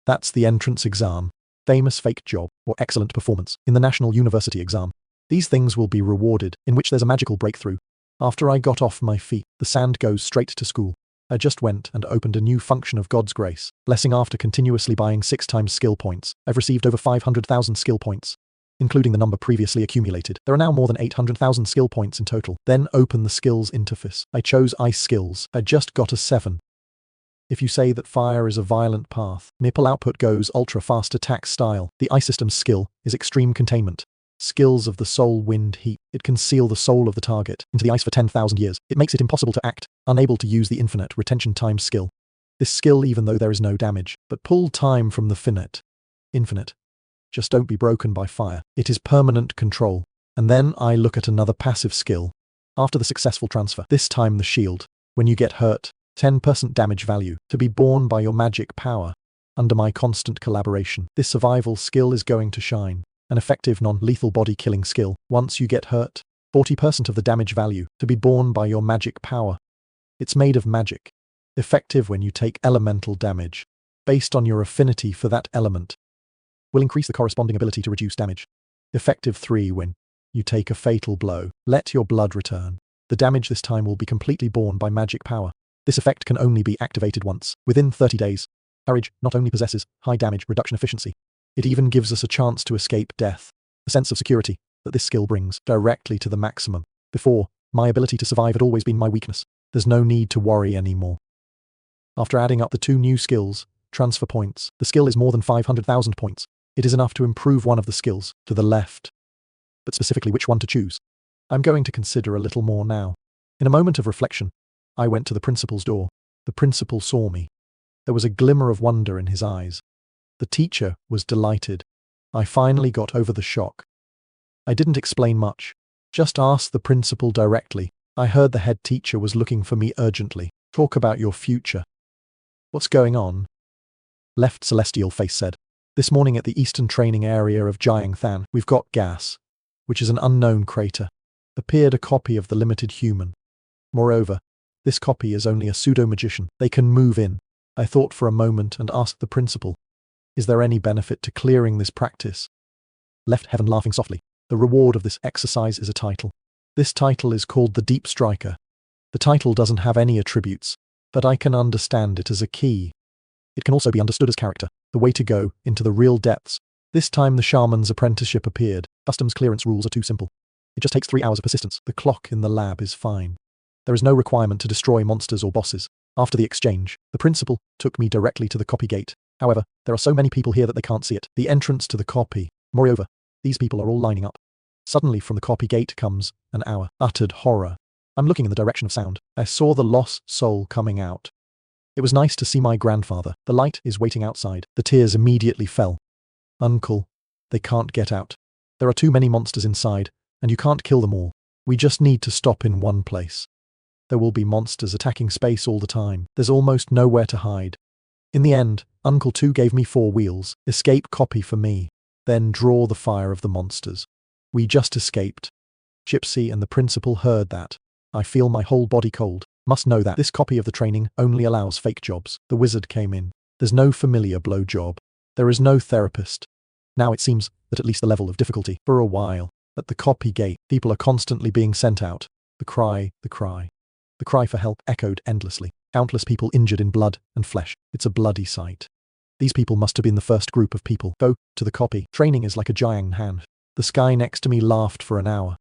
That's the entrance exam. Famous fake job, or excellent performance, in the national university exam. These things will be rewarded, in which there's a magical breakthrough. After I got off my feet, the sand goes straight to school. I just went and opened a new function of God's grace. Blessing after continuously buying 6 times skill points. I've received over 500,000 skill points, including the number previously accumulated. There are now more than 800,000 skill points in total. Then open the skills interface. I chose ice skills. I just got a 7. If you say that fire is a violent path, nipple output goes ultra fast attack style. The ice system's skill is extreme containment. Skills of the soul wind heat. It can seal the soul of the target into the ice for 10,000 years. It makes it impossible to act, unable to use the infinite retention time skill. This skill even though there is no damage, but pull time from the finite. Infinite. Just don't be broken by fire. It is permanent control. And then I look at another passive skill. After the successful transfer, this time the shield. When you get hurt, 10% damage value, to be borne by your magic power. Under my constant collaboration, this survival skill is going to shine. An effective non-lethal body killing skill. Once you get hurt, 40% of the damage value, to be borne by your magic power. It's made of magic. Effective when you take elemental damage. Based on your affinity for that element. Will increase the corresponding ability to reduce damage. Effective 3 when you take a fatal blow. Let your blood return. The damage this time will be completely borne by magic power. This effect can only be activated once, within 30 days. Courage not only possesses high damage reduction efficiency, it even gives us a chance to escape death. A sense of security that this skill brings directly to the maximum. Before, my ability to survive had always been my weakness. There's no need to worry anymore. After adding up the 2 new skills, transfer points, the skill is more than 500,000 points. It is enough to improve one of the skills, to the left. But specifically which one to choose? I'm going to consider a little more now. In a moment of reflection, I went to the principal's door. The principal saw me. There was a glimmer of wonder in his eyes. The teacher was delighted. I finally got over the shock. I didn't explain much. Just asked the principal directly. I heard the head teacher was looking for me urgently. Talk about your future. What's going on? Left celestial face said. This morning at the eastern training area of Jiangthan, we've got gas, which is an unknown crater. Appeared a copy of the limited human. Moreover, this copy is only a pseudo-magician. They can move in. I thought for a moment and asked the principal, is there any benefit to clearing this practice? Left heaven laughing softly. The reward of this exercise is a title. This title is called the Deep Striker. The title doesn't have any attributes, but I can understand it as a key. It can also be understood as character, the way to go into the real depths. This time the shaman's apprenticeship appeared. Customs clearance rules are too simple. It just takes 3 hours of persistence. The clock in the lab is fine. There is no requirement to destroy monsters or bosses. After the exchange, the principal took me directly to the copy gate. However, there are so many people here that they can't see it. The entrance to the copy. Moreover, these people are all lining up. Suddenly from the copy gate comes an hour. Uttered horror. I'm looking in the direction of sound. I saw the lost soul coming out. It was nice to see my grandfather. The light is waiting outside. The tears immediately fell. Uncle, they can't get out. There are too many monsters inside, and you can't kill them all. We just need to stop in one place. There will be monsters attacking space all the time. There's almost nowhere to hide. In the end, Uncle 2 gave me 4 wheels. Escape copy for me. Then draw the fire of the monsters. We just escaped. Gypsy and the principal heard that. I feel my whole body cold. Must know that this copy of the training only allows fake jobs. The wizard came in. There's no familiar blow job. There is no therapist. Now it seems that at least the level of difficulty, for a while, at the copy gate, people are constantly being sent out. The cry, the cry. The cry for help echoed endlessly. Countless people injured in blood and flesh. It's a bloody sight. These people must have been the first group of people. Go to the copy. Training is like a giant hand. The sky next to me laughed for an hour.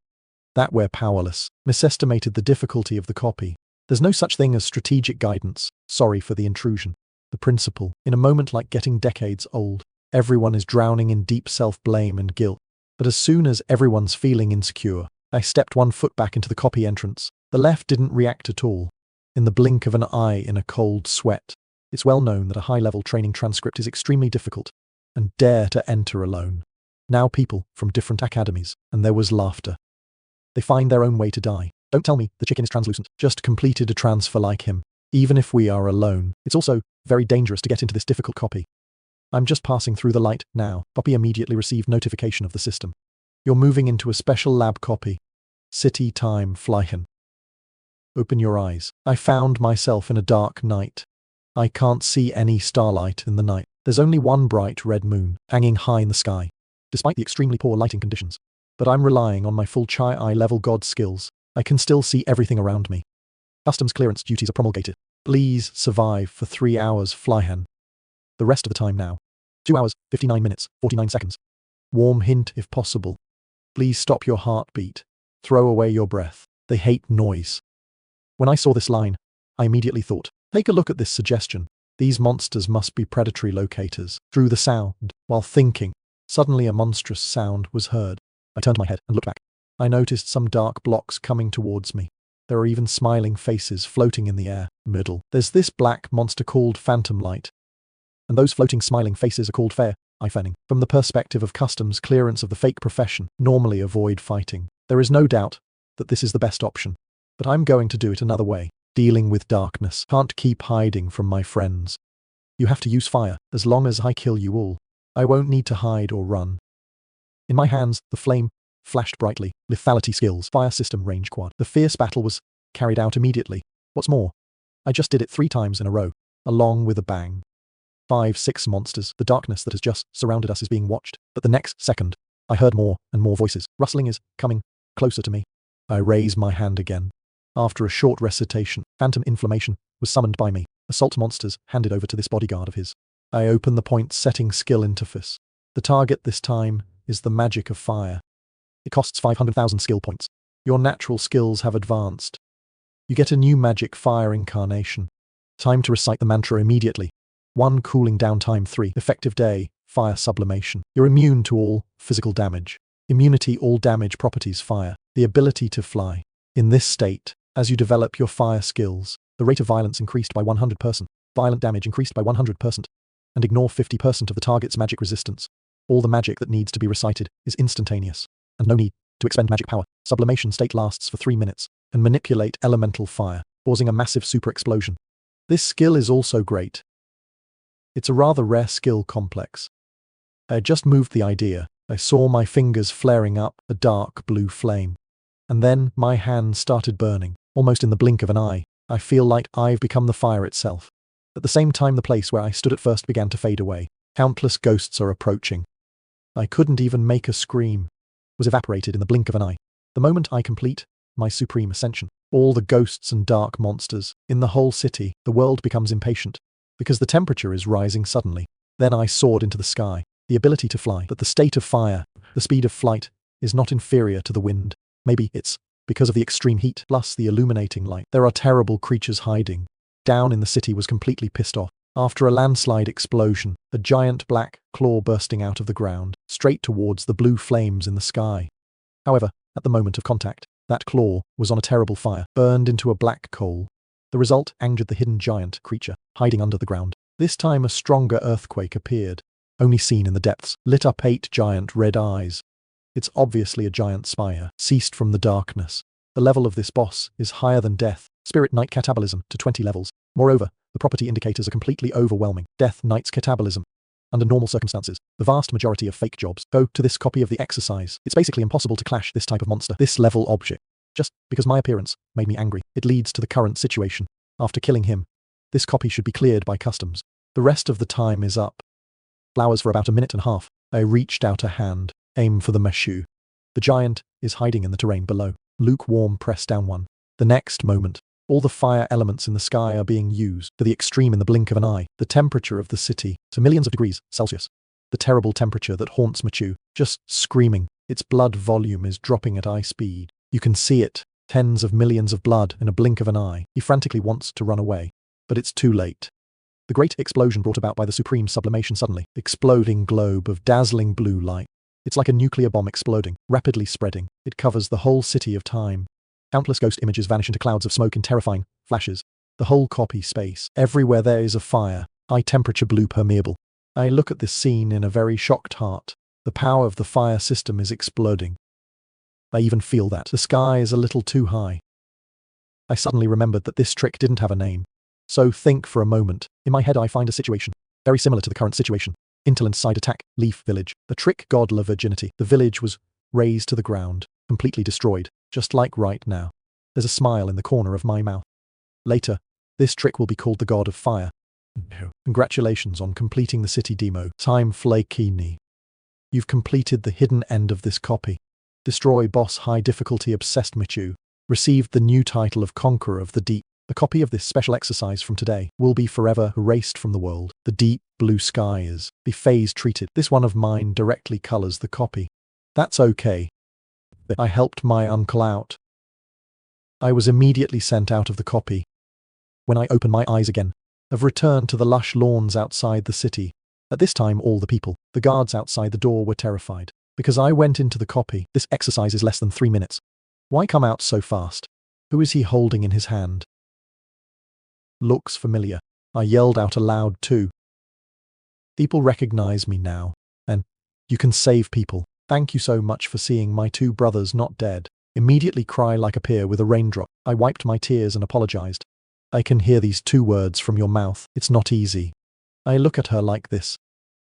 That we're powerless. Misestimated the difficulty of the copy. There's no such thing as strategic guidance. Sorry for the intrusion. The principal. In a moment like getting decades old, everyone is drowning in deep self-blame and guilt. But as soon as everyone's feeling insecure, I stepped 1 foot back into the copy entrance. The left didn't react at all. In the blink of an eye in a cold sweat. It's well known that a high-level training transcript is extremely difficult. And dare to enter alone. Now people from different academies, and there was laughter. They find their own way to die. Don't tell me the chicken is translucent. Just completed a transfer like him. Even if we are alone, it's also very dangerous to get into this difficult copy. I'm just passing through the light now. Copy immediately received notification of the system. You're moving into a special lab copy. City time flyhin. Open your eyes. I found myself in a dark night. I can't see any starlight in the night. There's only one bright red moon hanging high in the sky, despite the extremely poor lighting conditions. But I'm relying on my full Chai level god skills. I can still see everything around me. Customs clearance duties are promulgated. Please survive for 3 hours, Flyhan. The rest of the time now. 2 hours, 59 minutes, 49 seconds. Warm hint if possible. Please stop your heartbeat. Throw away your breath. They hate noise. When I saw this line, I immediately thought, take a look at this suggestion. These monsters must be predatory locators. Through the sound, while thinking, suddenly a monstrous sound was heard. I turned my head and looked back. I noticed some dark blocks coming towards me. There are even smiling faces floating in the air. Middle. There's this black monster called Phantom Light. And those floating smiling faces are called fair. From the perspective of customs clearance of the fake profession, normally avoid fighting. There is no doubt that this is the best option. But I'm going to do it another way. Dealing with darkness. Can't keep hiding from my friends. You have to use fire. As long as I kill you all, I won't need to hide or run. In my hands, the flame flashed brightly. Lethality skills. Fire system range quad. The fierce battle was carried out immediately. What's more, I just did it 3 times in a row, along with a bang. 5-6 monsters. The darkness that has just surrounded us is being watched. But the next second, I heard more and more voices. Rustling is coming closer to me. I raise my hand again. After a short recitation, phantom inflammation was summoned by me. Assault monsters handed over to this bodyguard of his. I open the point setting skill interface. The target this time is the magic of fire. It costs 500,000 skill points. Your natural skills have advanced. You get a new magic fire incarnation. Time to recite the mantra immediately. 1 cooling down time 3 effective day, fire sublimation. You're immune to all physical damage. Immunity all damage properties fire. The ability to fly. In this state, as you develop your fire skills, the rate of violence increased by 100%, violent damage increased by 100%, and ignore 50% of the target's magic resistance. All the magic that needs to be recited is instantaneous, and no need to expend magic power. Sublimation state lasts for 3 minutes, and manipulate elemental fire, causing a massive super explosion. This skill is also great. It's a rather rare skill complex. I had just moved the idea. I saw my fingers flaring up a dark blue flame. And then my hand started burning, almost in the blink of an eye. I feel like I've become the fire itself. At the same time, the place where I stood at first began to fade away. Countless ghosts are approaching. I couldn't even make a scream. Was evaporated in the blink of an eye. The moment I complete my supreme ascension, all the ghosts and dark monsters in the whole city, the world becomes impatient, because the temperature is rising suddenly. Then I soared into the sky, the ability to fly. But the state of fire, the speed of flight, is not inferior to the wind. Maybe it's because of the extreme heat plus the illuminating light. There are terrible creatures hiding. Down in the city was completely pissed off. After a landslide explosion, a giant black claw bursting out of the ground, straight towards the blue flames in the sky. However, at the moment of contact, that claw was on a terrible fire, burned into a black coal. The result angered the hidden giant creature, hiding under the ground. This time a stronger earthquake appeared, only seen in the depths, lit up 8 giant red eyes. It's obviously a giant spire, ceased from the darkness. The level of this boss is higher than death. Spirit Knight catabolism to 20 levels. Moreover, the property indicators are completely overwhelming. Death Knight's catabolism. Under normal circumstances, the vast majority of fake jobs go to this copy of the exercise. It's basically impossible to clash this type of monster, this level object. Just because my appearance made me angry, it leads to the current situation. After killing him, this copy should be cleared by customs. The rest of the time is up. Flowers for about a minute and a half. I reached out a hand, aim for the meshu. The giant is hiding in the terrain below. Lukewarm press down 1. The next moment, all the fire elements in the sky are being used to the extreme in the blink of an eye. The temperature of the city to millions of degrees Celsius. The terrible temperature that haunts Machu, just screaming. Its blood volume is dropping at eye speed. You can see it, tens of millions of blood in a blink of an eye. He frantically wants to run away, but it's too late. The great explosion brought about by the supreme sublimation suddenly, exploding globe of dazzling blue light. It's like a nuclear bomb exploding, rapidly spreading. It covers the whole city of time. Countless ghost images vanish into clouds of smoke in terrifying flashes. The whole copy space. Everywhere there is a fire. High temperature blue permeable. I look at this scene in a very shocked heart. The power of the fire system is exploding. I even feel that the sky is a little too high. I suddenly remembered that this trick didn't have a name. So think for a moment. In my head I find a situation very similar to the current situation. Interland side attack, Leaf Village. The trick God La Virginity. The village was razed to the ground, completely destroyed, just like right now. There's a smile in the corner of my mouth. Later, this trick will be called the God of Fire. Congratulations on completing the city demo. Time Flakini. You've completed the hidden end of this copy. Destroy boss high difficulty obsessed Michu. Received the new title of Conqueror of the Deep. The copy of this special exercise from today will be forever erased from the world. The deep blue sky is the phase treated. This one of mine directly colors the copy. That's okay. I helped my uncle out. I was immediately sent out of the copy. When I open my eyes again, I've returned to the lush lawns outside the city. At this time all the people, the guards outside the door were terrified. Because I went into the copy. This exercise is less than 3 minutes. Why come out so fast? Who is he holding in his hand? Looks familiar. I yelled out aloud too. People recognize me now. And you can save people. Thank you so much for seeing my two brothers not dead. Immediately cry like a pear with a raindrop. I wiped my tears and apologized. I can hear these two words from your mouth. It's not easy. I look at her like this.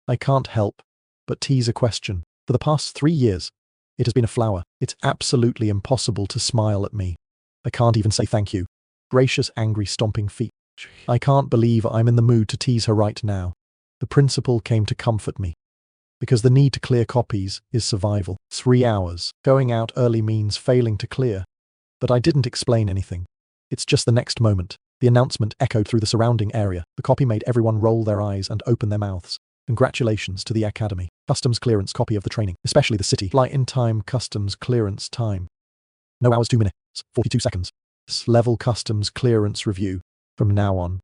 I can't help but tease a question. For the past 3 years, it has been a flower. It's absolutely impossible to smile at me. I can't even say thank you. Gracious, angry, stomping feet. I can't believe I'm in the mood to tease her right now. The principal came to comfort me. Because the need to clear copies is survival. 3 hours. Going out early means failing to clear. But I didn't explain anything. It's just the next moment. The announcement echoed through the surrounding area. The copy made everyone roll their eyes and open their mouths. Congratulations to the Academy. Customs clearance copy of the training, especially the city. Flight in time customs clearance time. No hours 2 minutes, 42 seconds. Level customs clearance review. From now on,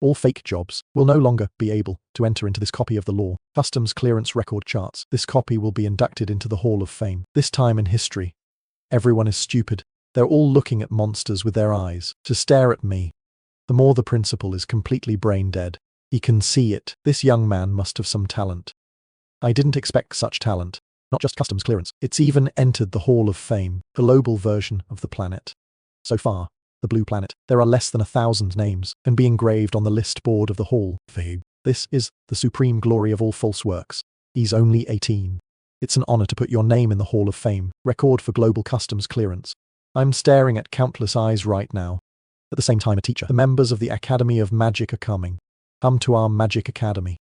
all fake jobs will no longer be able to enter into this copy of the law. Customs clearance record charts. This copy will be inducted into the Hall of Fame. This time in history, everyone is stupid. They're all looking at monsters with their eyes to stare at me. The more the principal is completely brain dead. He can see it. This young man must have some talent. I didn't expect such talent. Not just customs clearance. It's even entered the Hall of Fame, the global version of the planet. So far, the blue planet, there are less than 1,000 names, can be engraved on the list board of the Hall of Fame. This is the supreme glory of all false works. He's only 18. It's an honor to put your name in the Hall of Fame, record for global customs clearance. I'm staring at countless eyes right now. At the same time, a teacher. The members of the Academy of Magic are coming. Come to our Magic Academy.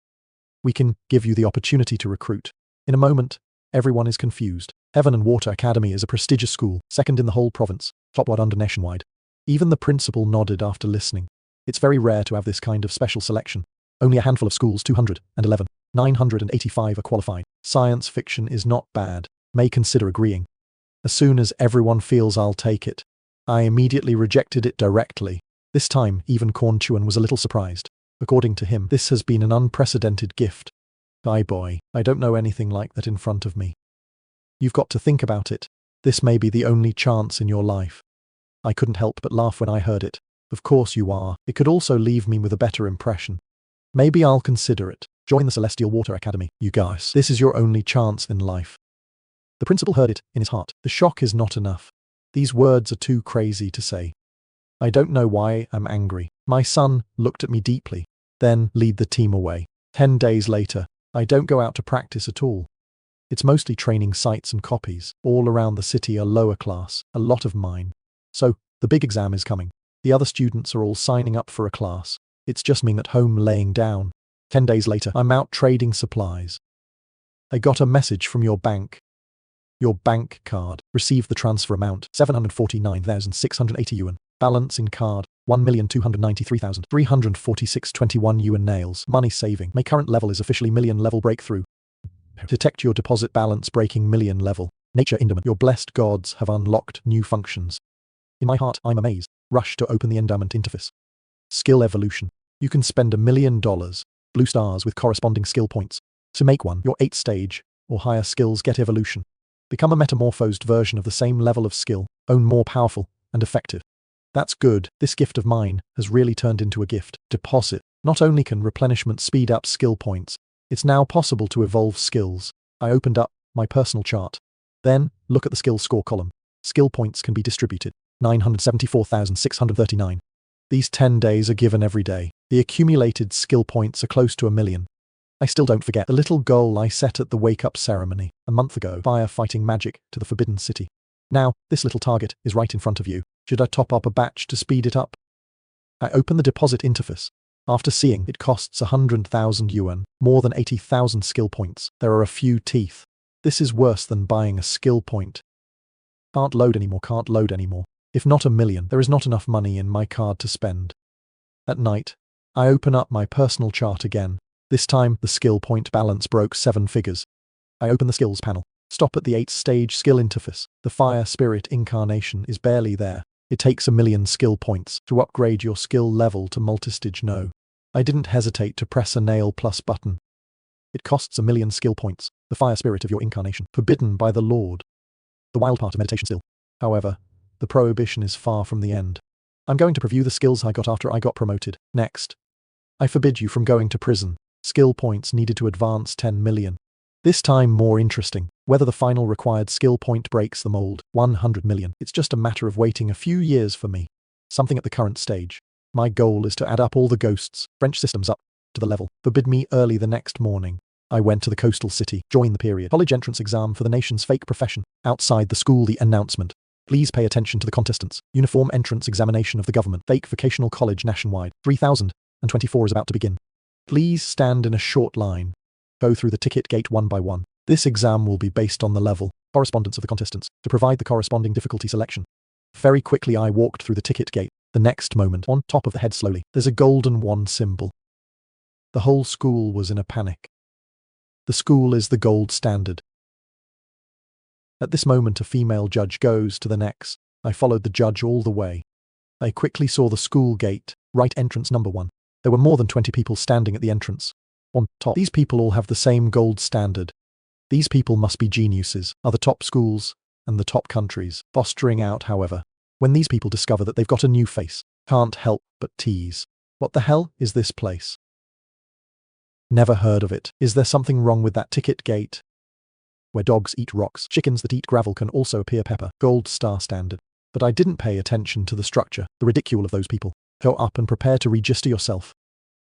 We can give you the opportunity to recruit. In a moment, everyone is confused. Heaven and Water Academy is a prestigious school, second in the whole province, top one under nationwide. Even the principal nodded after listening. It's very rare to have this kind of special selection. Only a handful of schools, 211, 985 are qualified. Science fiction is not bad. May consider agreeing. As soon as everyone feels I'll take it, I immediately rejected it directly. This time, even Corn Chuan was a little surprised. According to him, this has been an unprecedented gift. Boy, I don't know anything like that in front of me. You've got to think about it. This may be the only chance in your life. I couldn't help but laugh when I heard it. Of course you are. It could also leave me with a better impression. Maybe I'll consider it. Join the Celestial Water Academy, you guys. This is your only chance in life. The principal heard it in his heart. The shock is not enough. These words are too crazy to say. I don't know why I'm angry. My son looked at me deeply, then lead the team away. 10 days later, I don't go out to practice at all. It's mostly training sites and copies. All around the city are lower class, a lot of mine. So, the big exam is coming. The other students are all signing up for a class. It's just me at home laying down. 10 days later, I'm out trading supplies. I got a message from your bank. Your bank card. Received the transfer amount, 749,680 yuan. Balance in card, 1,293,346.21 yuan. Nails. Money saving. My current level is officially million level breakthrough. Detect your deposit balance breaking million level. Nature endowment. Your blessed gods have unlocked new functions. In my heart, I'm amazed. Rush to open the endowment interface. Skill evolution. You can spend $1 million, blue stars with corresponding skill points. To make one, your 8 stage or higher skills get evolution. Become a metamorphosed version of the same level of skill, own more powerful and effective. That's good. This gift of mine has really turned into a gift. Deposit. Not only can replenishment speed up skill points, it's now possible to evolve skills. I opened up my personal chart. Then, look at the skill score column. Skill points can be distributed. 974,639. These 10 days are given every day. The accumulated skill points are close to 1 million. I still don't forget the little goal I set at the wake-up ceremony a month ago, firefighting magic to the Forbidden City. Now, this little target is right in front of you. Should I top up a batch to speed it up? I open the deposit interface. After seeing it costs 100,000 yuan, more than 80,000 skill points, there are a few teeth. This is worse than buying a skill point. Can't load anymore. If not 1 million, there is not enough money in my card to spend. At night, I open up my personal chart again. This time, the skill point balance broke 7 figures. I open the skills panel. Stop at the 8-stage skill interface. The fire spirit incarnation is barely there. It takes 1 million skill points to upgrade your skill level to multistage. No. I didn't hesitate to press a nail plus button. It costs 1 million skill points. The fire spirit of your incarnation, forbidden by the Lord. The wild part of meditation still. However, the prohibition is far from the end. I'm going to preview the skills I got after I got promoted. Next. I forbid you from going to prison. Skill points needed to advance 10 million. This time more interesting. Whether the final required skill point breaks the mold. 100 million. It's just a matter of waiting a few years for me. Something at the current stage. My goal is to add up all the ghosts, French systems up to the level. Forbid me early the next morning. I went to the coastal city, joined the period college entrance exam for the nation's fake profession. Outside the school, the announcement. Please pay attention to the contestants. Uniform entrance examination of the government. Fake vocational college nationwide. 3024 is about to begin. Please stand in a short line. Go through the ticket gate one by one. This exam will be based on the level, correspondence of the contestants, to provide the corresponding difficulty selection. Very quickly I walked through the ticket gate. The next moment, on top of the head slowly, there's a golden wand symbol. The whole school was in a panic. The school is the gold standard. At this moment a female judge goes to the next. I followed the judge all the way. I quickly saw the school gate, right entrance number 1. There were more than 20 people standing at the entrance. On top, these people all have the same gold standard. These people must be geniuses, are the top schools and the top countries. Fostering out, however, when these people discover that they've got a new face, can't help but tease. What the hell is this place? Never heard of it. Is there something wrong with that ticket gate? Where dogs eat rocks, chickens that eat gravel can also appear pepper. Gold star standard. But I didn't pay attention to the structure, the ridicule of those people. Go up and prepare to register yourself.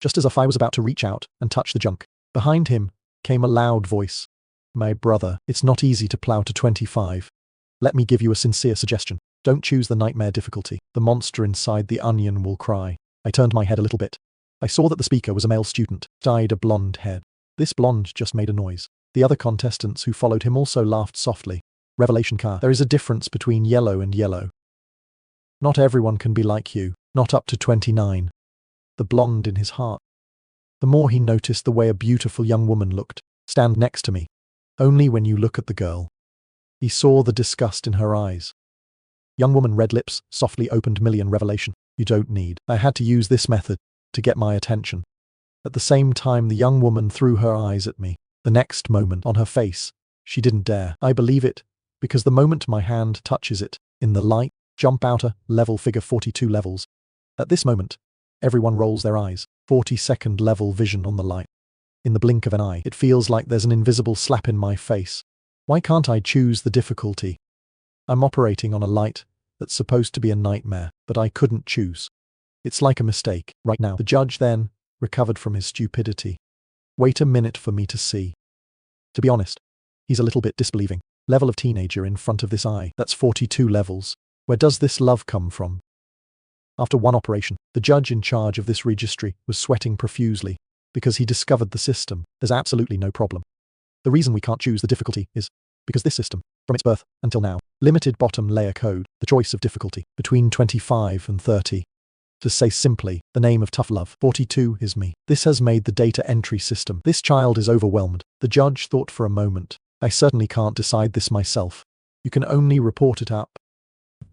Just as if I was about to reach out and touch the junk. Behind him came a loud voice. My brother, it's not easy to plow to 25. Let me give you a sincere suggestion. Don't choose the nightmare difficulty. The monster inside the onion will cry. I turned my head a little bit. I saw that the speaker was a male student, dyed a blonde head. This blonde just made a noise. The other contestants who followed him also laughed softly. Revelation car. There is a difference between yellow and yellow. Not everyone can be like you, not up to 29. The blonde in his heart. The more he noticed the way a beautiful young woman looked, stand next to me. Only when you look at the girl. He saw the disgust in her eyes. Young woman, red lips, softly opened. Million revelation. You don't need. I had to use this method to get my attention. At the same time the young woman threw her eyes at me. The next moment, on her face, she didn't dare. I believe it, because the moment my hand touches it, in the light, jump outer, level figure 42 levels. At this moment, everyone rolls their eyes. 42nd level vision on the light. In the blink of an eye, it feels like there's an invisible slap in my face. Why can't I choose the difficulty? I'm operating on a light that's supposed to be a nightmare, but I couldn't choose. It's like a mistake. Right now, the judge then recovered from his stupidity. Wait a minute for me to see. To be honest, he's a little bit disbelieving. Level of teenager in front of this eye. That's 42 levels. Where does this love come from? After one operation, the judge in charge of this registry was sweating profusely because he discovered the system. There's absolutely no problem. The reason we can't choose the difficulty is because this system, from its birth until now, limited bottom layer code, the choice of difficulty, between 25 and 30. To say simply, the name of tough love, 42 is me. This has made the data entry system. This child is overwhelmed. The judge thought for a moment. I certainly can't decide this myself. You can only report it up.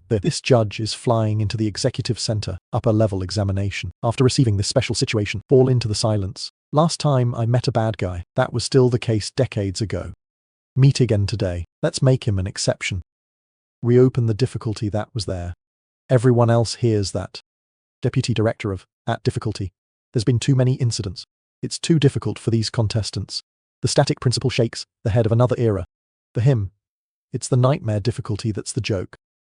This judge is flying into the executive center, upper level examination. After receiving this special situation, fall into the silence. Last time I met a bad guy, that was still the case decades ago. Meet again today. Let's make him an exception. Reopen the difficulty that was there. Everyone else hears that. Deputy Director of, at difficulty. There's been too many incidents. It's too difficult for these contestants. The static principle shakes, the head of another era. For him, it's the nightmare difficulty that's the joke.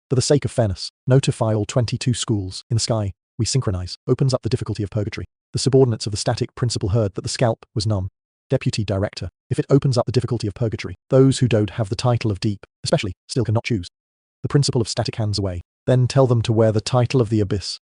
For the sake of fairness, notify all 22 schools. In the sky, we synchronize. Opens up the difficulty of purgatory. The subordinates of the static principle heard that the scalp was numb. Deputy Director, if it opens up the difficulty of purgatory, those who don't have the title of deep, especially, still cannot choose. The principle of static hands away. Then tell them to wear the title of the abyss.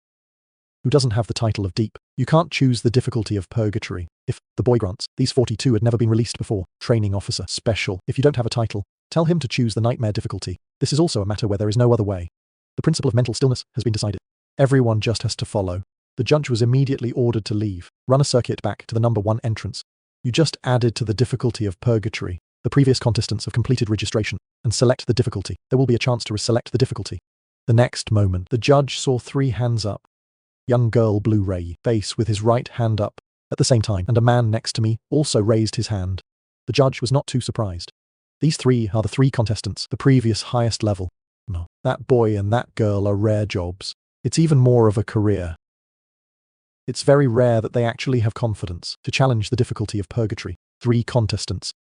Who doesn't have the title of deep? You can't choose the difficulty of purgatory. If the boy grants, these 42 had never been released before. Training officer, special. If you don't have a title, tell him to choose the nightmare difficulty. This is also a matter where there is no other way. The principle of mental stillness has been decided. Everyone just has to follow. The judge was immediately ordered to leave. Run a circuit back to the number 1 entrance. You just added to the difficulty of purgatory. The previous contestants have completed registration, and select the difficulty. There will be a chance to reselect the difficulty. The next moment, the judge saw 3 hands up. Young girl Blu-ray face with his right hand up at the same time, and a man next to me also raised his hand. The judge was not too surprised. These 3 are the 3 contestants, the previous highest level. No. That boy and that girl are rare jobs. It's even more of a career. It's very rare that they actually have confidence to challenge the difficulty of purgatory. 3 contestants.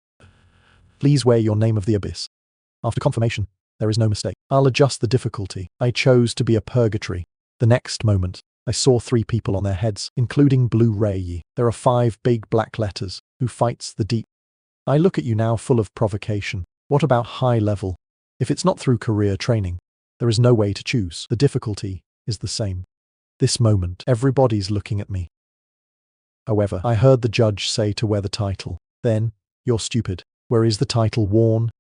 Please wear your name of the abyss. After confirmation, there is no mistake. I'll adjust the difficulty. I chose to be a purgatory. The next moment, I saw 3 people on their heads, including Blue Ray. There are 5 big black letters. Who fights the deep? I look at you now full of provocation. What about high level? If it's not through career training, there is no way to choose. The difficulty is the same. This moment, everybody's looking at me. However, I heard the judge say to wear the title. Then, you're stupid. Where is the title worn?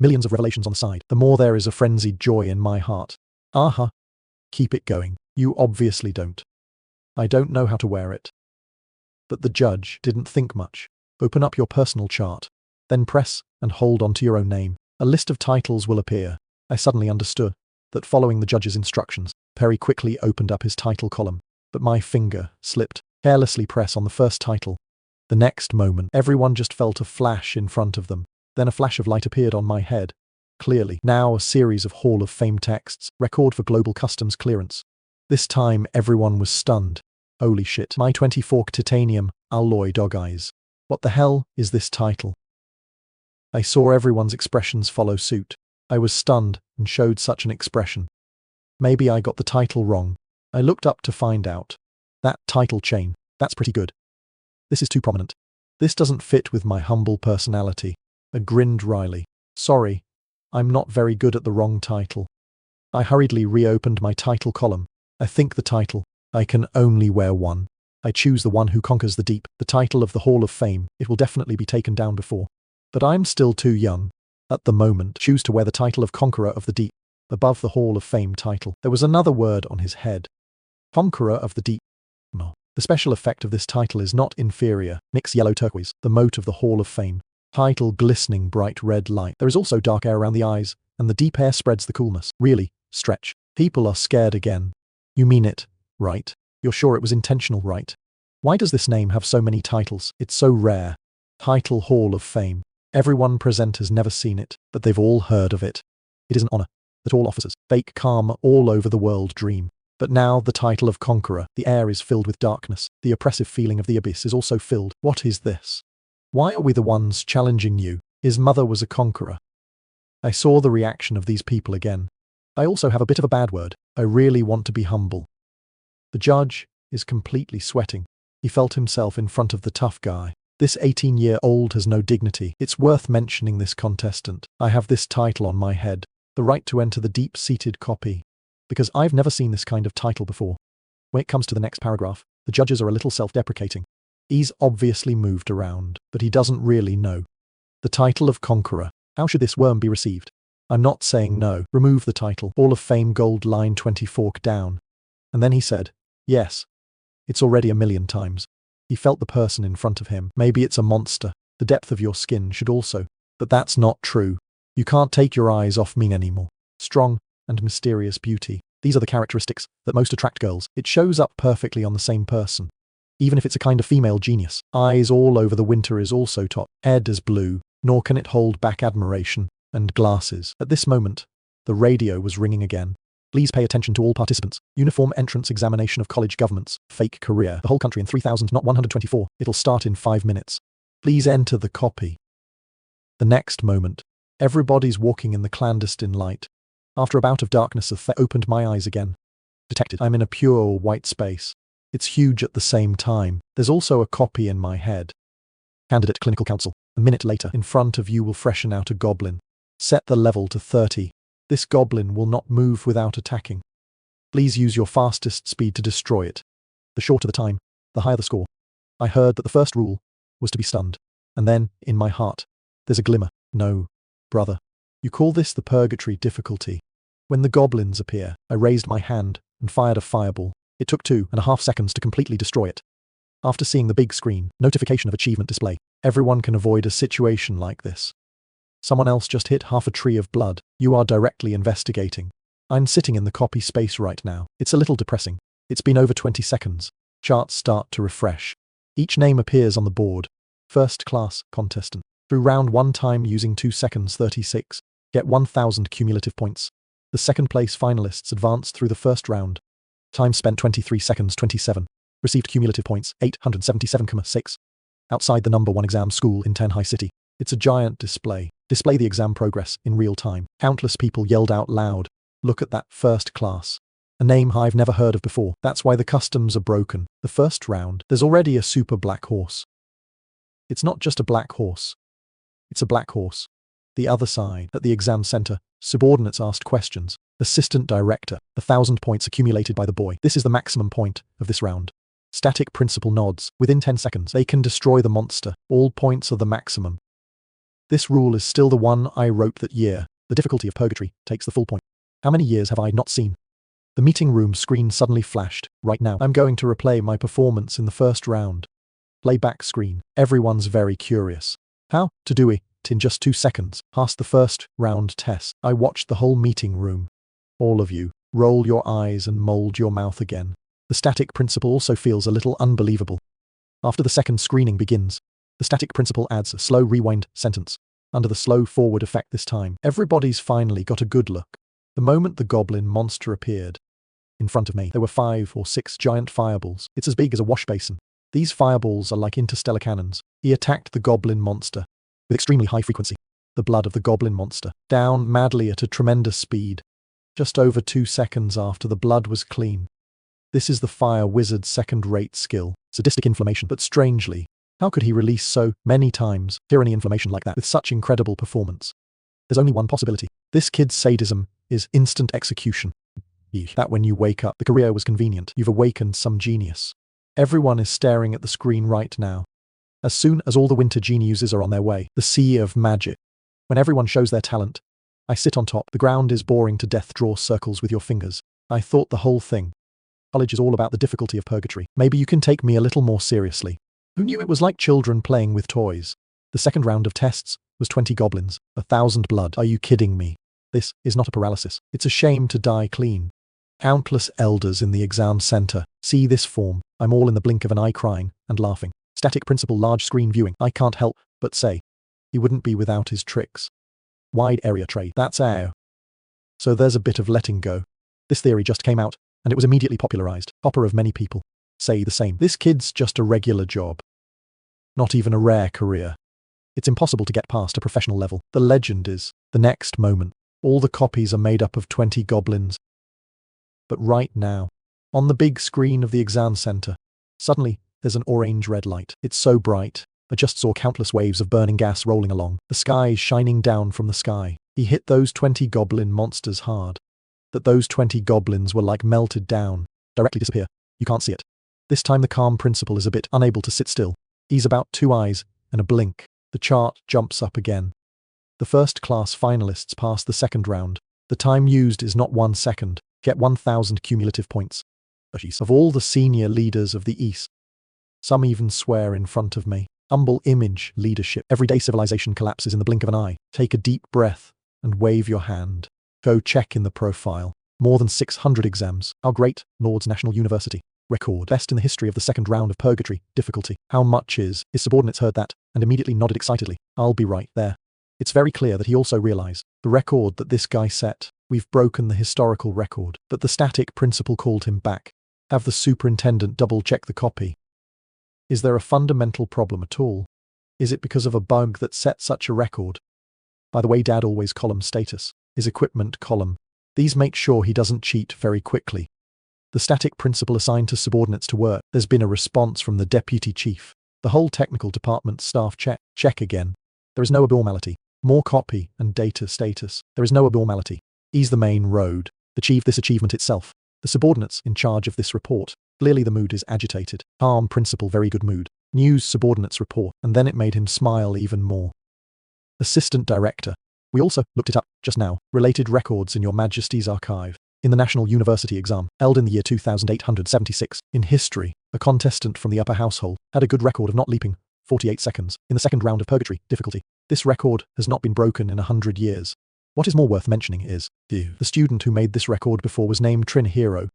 Millions of revelations on the side. The more there is a frenzied joy in my heart. Aha. Keep it going. You obviously don't. I don't know how to wear it. But the judge didn't think much. Open up your personal chart. Then press and hold onto your own name. A list of titles will appear. I suddenly understood that following the judge's instructions, Perry quickly opened up his title column, but my finger slipped. Carelessly press on the first title. The next moment, everyone just felt a flash in front of them. Then a flash of light appeared on my head. Clearly, now a series of Hall of Fame texts, record for global customs clearance. This time, everyone was stunned. Holy shit, my 24 titanium alloy dog eyes. What the hell is this title? I saw everyone's expressions follow suit. I was stunned and showed such an expression. Maybe I got the title wrong. I looked up to find out. That title chain, that's pretty good. This is too prominent. This doesn't fit with my humble personality. I grinned wryly. Sorry, I'm not very good at the wrong title. I hurriedly reopened my title column. I think the title, I can only wear one. I choose the one who conquers the deep, the title of the Hall of Fame. It will definitely be taken down before. But I'm still too young. At the moment, choose to wear the title of Conqueror of the Deep, above the Hall of Fame title. There was another word on his head. Conqueror of the Deep. No. The special effect of this title is not inferior. Mix yellow turquoise, the moat of the Hall of Fame. Title glistening bright red light. There is also dark air around the eyes, and the deep air spreads the coolness. Really, stretch. People are scared again. You mean it, right? You're sure it was intentional, right? Why does this name have so many titles? It's so rare. Title Hall of Fame. Everyone present has never seen it, but they've all heard of it. It is an honor that all officers, fake karma all over the world dream. But now the title of Conqueror, the air is filled with darkness. The oppressive feeling of the abyss is also filled. What is this? Why are we the ones challenging you? His mother was a conqueror. I saw the reaction of these people again. I also have a bit of a bad word. I really want to be humble. The judge is completely sweating. He felt himself in front of the tough guy. This 18-year-old has no dignity. It's worth mentioning this contestant. I have this title on my head. The right to enter the deep-seated copy. Because I've never seen this kind of title before. When it comes to the next paragraph, the judges are a little self-deprecating. He's obviously moved around, but he doesn't really know. The title of Conqueror. How should this worm be received? I'm not saying no. Remove the title. Hall of Fame gold line 24 down. And then he said, yes. It's already a million times. He felt the person in front of him. Maybe it's a monster. The depth of your skin should also. But that's not true. You can't take your eyes off me anymore. Strong and mysterious beauty. These are the characteristics that most attract girls. It shows up perfectly on the same person. Even if it's a kind of female genius. Eyes all over the winter is also top. Head is blue, nor can it hold back admiration. And glasses. At this moment, the radio was ringing again. Please pay attention to all participants. Uniform entrance examination of college governments. Fake career. The whole country in 3,000, not 124. It'll start in 5 minutes. Please enter the copy. The next moment, everybody's walking in the clandestine light. After a bout of darkness, I opened my eyes again. Detected. I'm in a pure white space. It's huge at the same time. There's also a copy in my head. Candidate Clinical Council. A minute later, in front of you will freshen out a goblin. Set the level to 30. This goblin will not move without attacking. Please use your fastest speed to destroy it. The shorter the time, the higher the score. I heard that the first rule was to be stunned. And then, in my heart, there's a glimmer. No, brother. You call this the purgatory difficulty. When the goblins appear, I raised my hand and fired a fireball. It took 2.5 seconds to completely destroy it. After seeing the big screen, notification of achievement display, everyone can avoid a situation like this. Someone else just hit half a tree of blood. You are directly investigating. I'm sitting in the copy space right now. It's a little depressing. It's been over 20 seconds. Charts start to refresh. Each name appears on the board. First class contestant. Through round 1 time using 2 seconds 36. Get 1,000 cumulative points. The second place finalists advanced through the first round. Time spent 23 seconds 27. Received cumulative points 877,6. Outside the number 1 exam school in Tenhai City. It's a giant display. Display the exam progress in real time. Countless people yelled out loud. Look at that first class. A name I've never heard of before. That's why the customs are broken. The first round, there's already a super black horse. It's not just a black horse. It's a black horse. The other side, at the exam center, subordinates asked questions. Assistant director, 1,000 points accumulated by the boy. This is the maximum point of this round. Static principal nods. Within 10 seconds, they can destroy the monster. All points are the maximum. This rule is still the one I wrote that year. The difficulty of purgatory takes the full point. How many years have I not seen? The meeting room screen suddenly flashed. Right now, I'm going to replay my performance in the first round. Playback screen. Everyone's very curious. How to do it in just 2 seconds. Past the first round test. I watched the whole meeting room. All of you, roll your eyes and mold your mouth again. The static principle also feels a little unbelievable. After the second screening begins, the static principle adds a slow rewind sentence. Under the slow forward effect this time, everybody's finally got a good look. The moment the goblin monster appeared in front of me, there were 5 or 6 giant fireballs. It's as big as a wash basin. These fireballs are like interstellar cannons. He attacked the goblin monster with extremely high frequency. The blood of the goblin monster down madly at a tremendous speed. Just over 2 seconds after the blood was clean. This is the fire wizard's second-rate skill. Sadistic inflammation, but strangely, how could he release so many times tyranny inflammation like that with such incredible performance? There's only one possibility. This kid's sadism is instant execution. That when you wake up, the career was convenient. You've awakened some genius. Everyone is staring at the screen right now. As soon as all the winter geniuses are on their way, the sea of magic. When everyone shows their talent, I sit on top. The ground is boring to death. Draw circles with your fingers. I thought the whole thing. College is all about the difficulty of purgatory. Maybe you can take me a little more seriously. Who knew it was like children playing with toys? The second round of tests was 20 goblins, 1,000 blood. Are you kidding me? This is not a paralysis. It's a shame to die clean. Countless elders in the exam center see this form. I'm all in the blink of an eye crying and laughing. Static principle large screen viewing. I can't help but say, he wouldn't be without his tricks. Wide area trade. That's our. So there's a bit of letting go. This theory just came out, and it was immediately popularized. Hopper of many people say the same. This kid's just a regular job. Not even a rare career. It's impossible to get past a professional level. The legend is, the next moment, all the copies are made up of 20 goblins. But right now, on the big screen of the exam center, suddenly, there's an orange-red light. It's so bright, I just saw countless waves of burning gas rolling along. The sky is shining down from the sky. He hit those 20 goblin monsters hard. That those 20 goblins were like melted down, directly disappear. You can't see it. This time the calm principal is a bit unable to sit still. He's about 2 eyes and a blink. The chart jumps up again. The first class finalists pass the second round. The time used is not 1 second. Get 1,000 cumulative points. Of all the senior leaders of the East. Some even swear in front of me. Humble image, leadership. Everyday civilization collapses in the blink of an eye. Take a deep breath and wave your hand. Go check in the profile. More than 600 exams. Our great Lord's National University. Record. Best in the history of the second round of purgatory. Difficulty. How much is? His subordinates heard that and immediately nodded excitedly. I'll be right there. It's very clear that he also realized the record that this guy set. We've broken the historical record. But the static principal called him back. Have the superintendent double-check the copy. Is there a fundamental problem at all? Is it because of a bug that set such a record? By the way, Dad always column status. His equipment column. These make sure he doesn't cheat very quickly. The static principal assigned to subordinates to work. There's been a response from the deputy chief. The whole technical department staff check again. There is no abnormality. More copy and data status. There is no abnormality. Ease the main road. Achieve this achievement itself. The subordinates in charge of this report. Clearly the mood is agitated. Calm principal, very good mood. News subordinates report, and then it made him smile even more. Assistant director. We also looked it up just now. Related records in your Majesty's archive. In the National University exam, held in the year 2876, in history, a contestant from the upper household had a good record of not leaping 48 seconds in the second round of purgatory difficulty. This record has not been broken in 100 years. What is more worth mentioning is, the student who made this record before was named Trin Hero.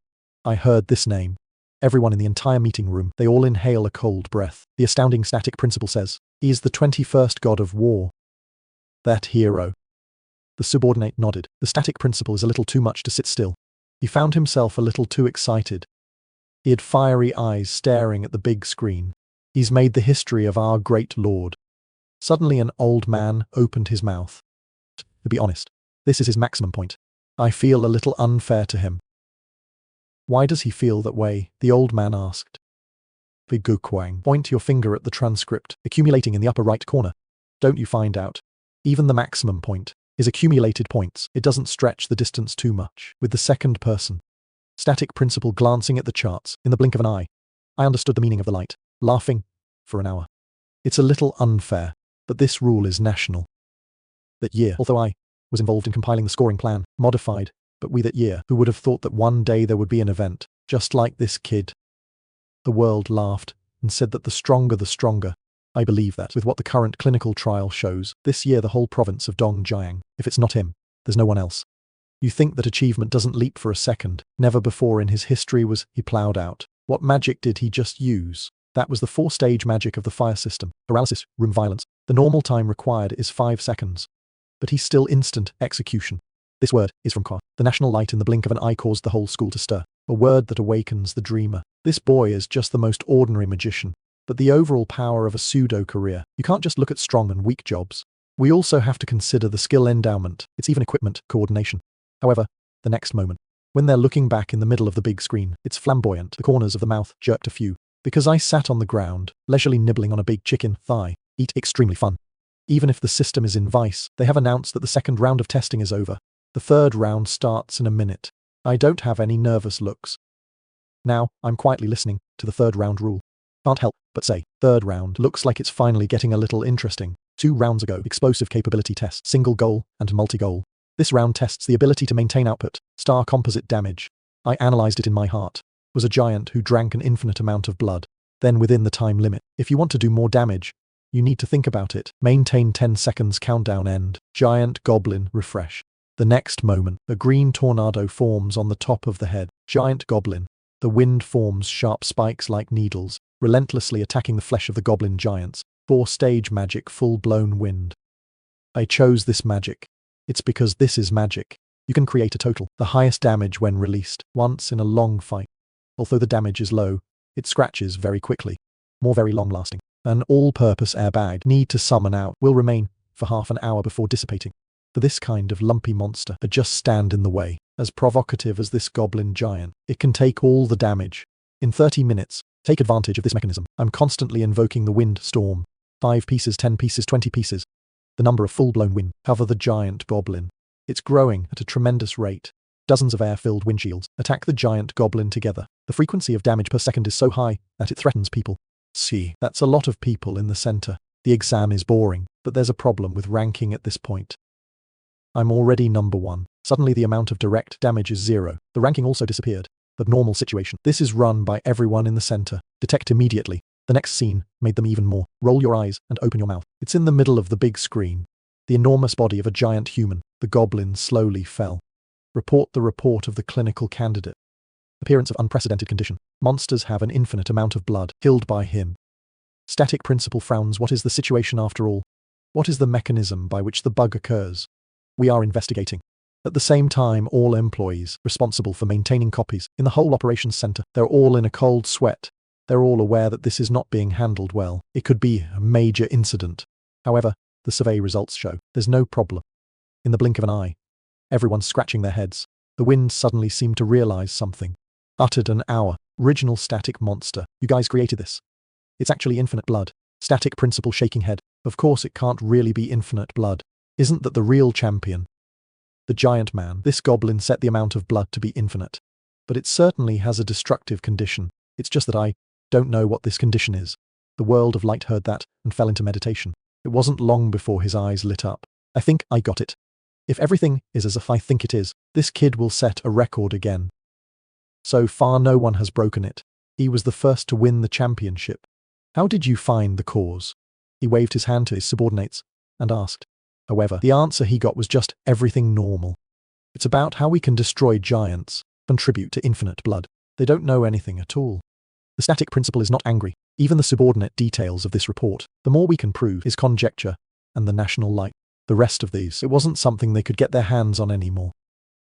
I heard this name. Everyone in the entire meeting room, they all inhale a cold breath. The astounding static principal says, he is the 21st god of war. That hero. The subordinate nodded. The static principal is a little too much to sit still. He found himself a little too excited. He had fiery eyes staring at the big screen. He's made the history of our great lord. Suddenly an old man opened his mouth. To be honest, this is his maximum point. I feel a little unfair to him. Why does he feel that way? The old man asked. Vigukwang, point your finger at the transcript, accumulating in the upper right corner. Don't you find out? Even the maximum point is accumulated points. It doesn't stretch the distance too much. With the second person. Static principal glancing at the charts, in the blink of an eye. I understood the meaning of the light. Laughing. For an hour. It's a little unfair, but this rule is national. That year, although I was involved in compiling the scoring plan, modified, but we that year, who would have thought that one day there would be an event, just like this kid. The world laughed, and said that the stronger. I believe that, with what the current clinical trial shows, this year the whole province of Dongjiang, if it's not him, there's no one else. You think that achievement doesn't leap for a second. Never before in his history was he ploughed out. What magic did he just use? That was the 4-stage magic of the fire system. Paralysis, room violence. The normal time required is 5 seconds. But he's still instant execution. This word is from Kwa. The national light in the blink of an eye caused the whole school to stir. A word that awakens the dreamer. This boy is just the most ordinary magician. But the overall power of a pseudo-career. You can't just look at strong and weak jobs. We also have to consider the skill endowment. It's even equipment, coordination. However, the next moment, when they're looking back in the middle of the big screen, it's flamboyant. The corners of the mouth jerked a few. Because I sat on the ground, leisurely nibbling on a big chicken thigh. Eat extremely fun. Even if the system is in vice, they have announced that the second round of testing is over. The third round starts in a minute. I don't have any nervous looks. Now, I'm quietly listening to the third round rule. Can't help but say, third round looks like it's finally getting a little interesting. 2 rounds ago, explosive capability test, single goal and multi-goal. This round tests the ability to maintain output, star composite damage. I analyzed it in my heart. Was a giant who drank an infinite amount of blood. Then within the time limit, if you want to do more damage, you need to think about it. Maintain 10 seconds countdown end. Giant goblin refresh. The next moment, a green tornado forms on the top of the head. Giant goblin. The wind forms sharp spikes like needles, relentlessly attacking the flesh of the goblin giants. 4-stage magic full-blown wind. I chose this magic. It's because this is magic. You can create a total, the highest damage when released, once in a long fight. Although the damage is low, it scratches very quickly. More very long-lasting. An all-purpose airbag need to summon out will remain for half an hour before dissipating. For this kind of lumpy monster to just stand in the way, as provocative as this goblin giant, it can take all the damage. In 30 minutes, take advantage of this mechanism. I'm constantly invoking the wind storm. 5 pieces, 10 pieces, 20 pieces. The number of full-blown wind cover the giant goblin. It's growing at a tremendous rate. Dozens of air-filled windshields attack the giant goblin together. The frequency of damage per second is so high that it threatens people. See, that's a lot of people in the center. The exam is boring, but there's a problem with ranking at this point. I'm already number 1. Suddenly the amount of direct damage is 0. The ranking also disappeared. The normal situation. This is run by everyone in the center. Detect immediately. The next scene made them even more. Roll your eyes and open your mouth. It's in the middle of the big screen. The enormous body of a giant human. The goblin slowly fell. Report the report of the clinical candidate. Appearance of unprecedented condition. Monsters have an infinite amount of blood. Killed by him. Static principal frowns. What is the situation after all? What is the mechanism by which the bug occurs? We are investigating. At the same time, all employees responsible for maintaining copies in the whole operations center, they're all in a cold sweat. They're all aware that this is not being handled well. It could be a major incident. However, the survey results show there's no problem. In the blink of an eye, everyone's scratching their heads. The wind suddenly seemed to realize something. Uttered an hour. Original static monster. You guys created this. It's actually infinite blood. Static principal shaking head. Of course it can't really be infinite blood. Isn't that the real champion? The giant man. This goblin set the amount of blood to be infinite. But it certainly has a destructive condition. It's just that I don't know what this condition is. The world of light heard that and fell into meditation. It wasn't long before his eyes lit up. I think I got it. If everything is as if I think it is, this kid will set a record again. So far no one has broken it. He was the first to win the championship. How did you find the cause? He waved his hand to his subordinates and asked. However, the answer he got was just everything normal. It's about how we can destroy giants, contribute to infinite blood. They don't know anything at all. The static principal is not angry. Even the subordinate details of this report, the more we can prove is conjecture, and the national light. The rest of these, it wasn't something they could get their hands on anymore.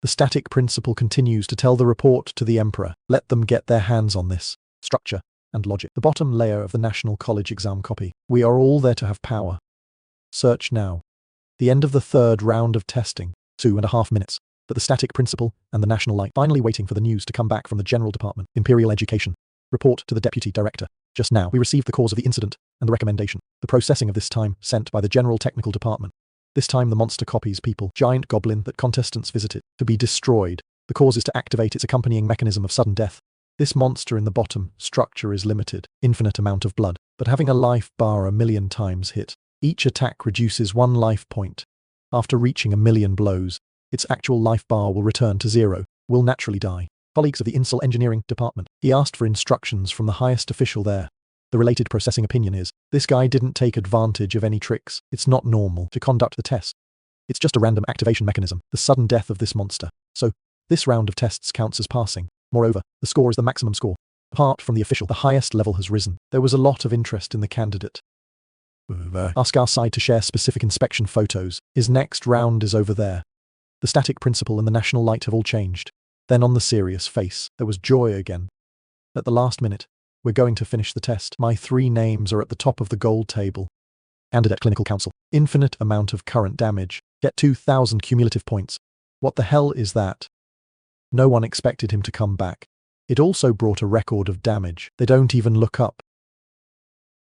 The static principle continues to tell the report to the emperor, let them get their hands on this. Structure and logic. The bottom layer of the National College exam copy. We are all there to have power. Search now. The end of the third round of testing. 2.5 minutes. But the static principle and the national light finally waiting for the news to come back from the General Department. Imperial Education. Report to the Deputy Director. Just now, we received the cause of the incident and the recommendation. The processing of this time sent by the General Technical Department. This time the monster copies people, giant goblin that contestants visited, to be destroyed. The cause is to activate its accompanying mechanism of sudden death. This monster in the bottom structure is limited, infinite amount of blood, but having a life bar 1,000,000 times hit. Each attack reduces 1 life point. After reaching 1,000,000 blows, its actual life bar will return to 0, will naturally die. Colleagues of the Insel Engineering Department. He asked for instructions from the highest official there. The related processing opinion is, this guy didn't take advantage of any tricks. It's not normal to conduct the test. It's just a random activation mechanism, the sudden death of this monster. So, this round of tests counts as passing. Moreover, the score is the maximum score. Apart from the official, the highest level has risen. There was a lot of interest in the candidate. Ask our side to share specific inspection photos. His next round is over there. The static principle and the national light have all changed. Then on the serious face, there was joy again. At the last minute, we're going to finish the test. My 3 names are at the top of the gold table. Candidate Clinical Council. Infinite amount of current damage. Get 2,000 cumulative points. What the hell is that? No one expected him to come back. It also brought a record of damage. They don't even look up.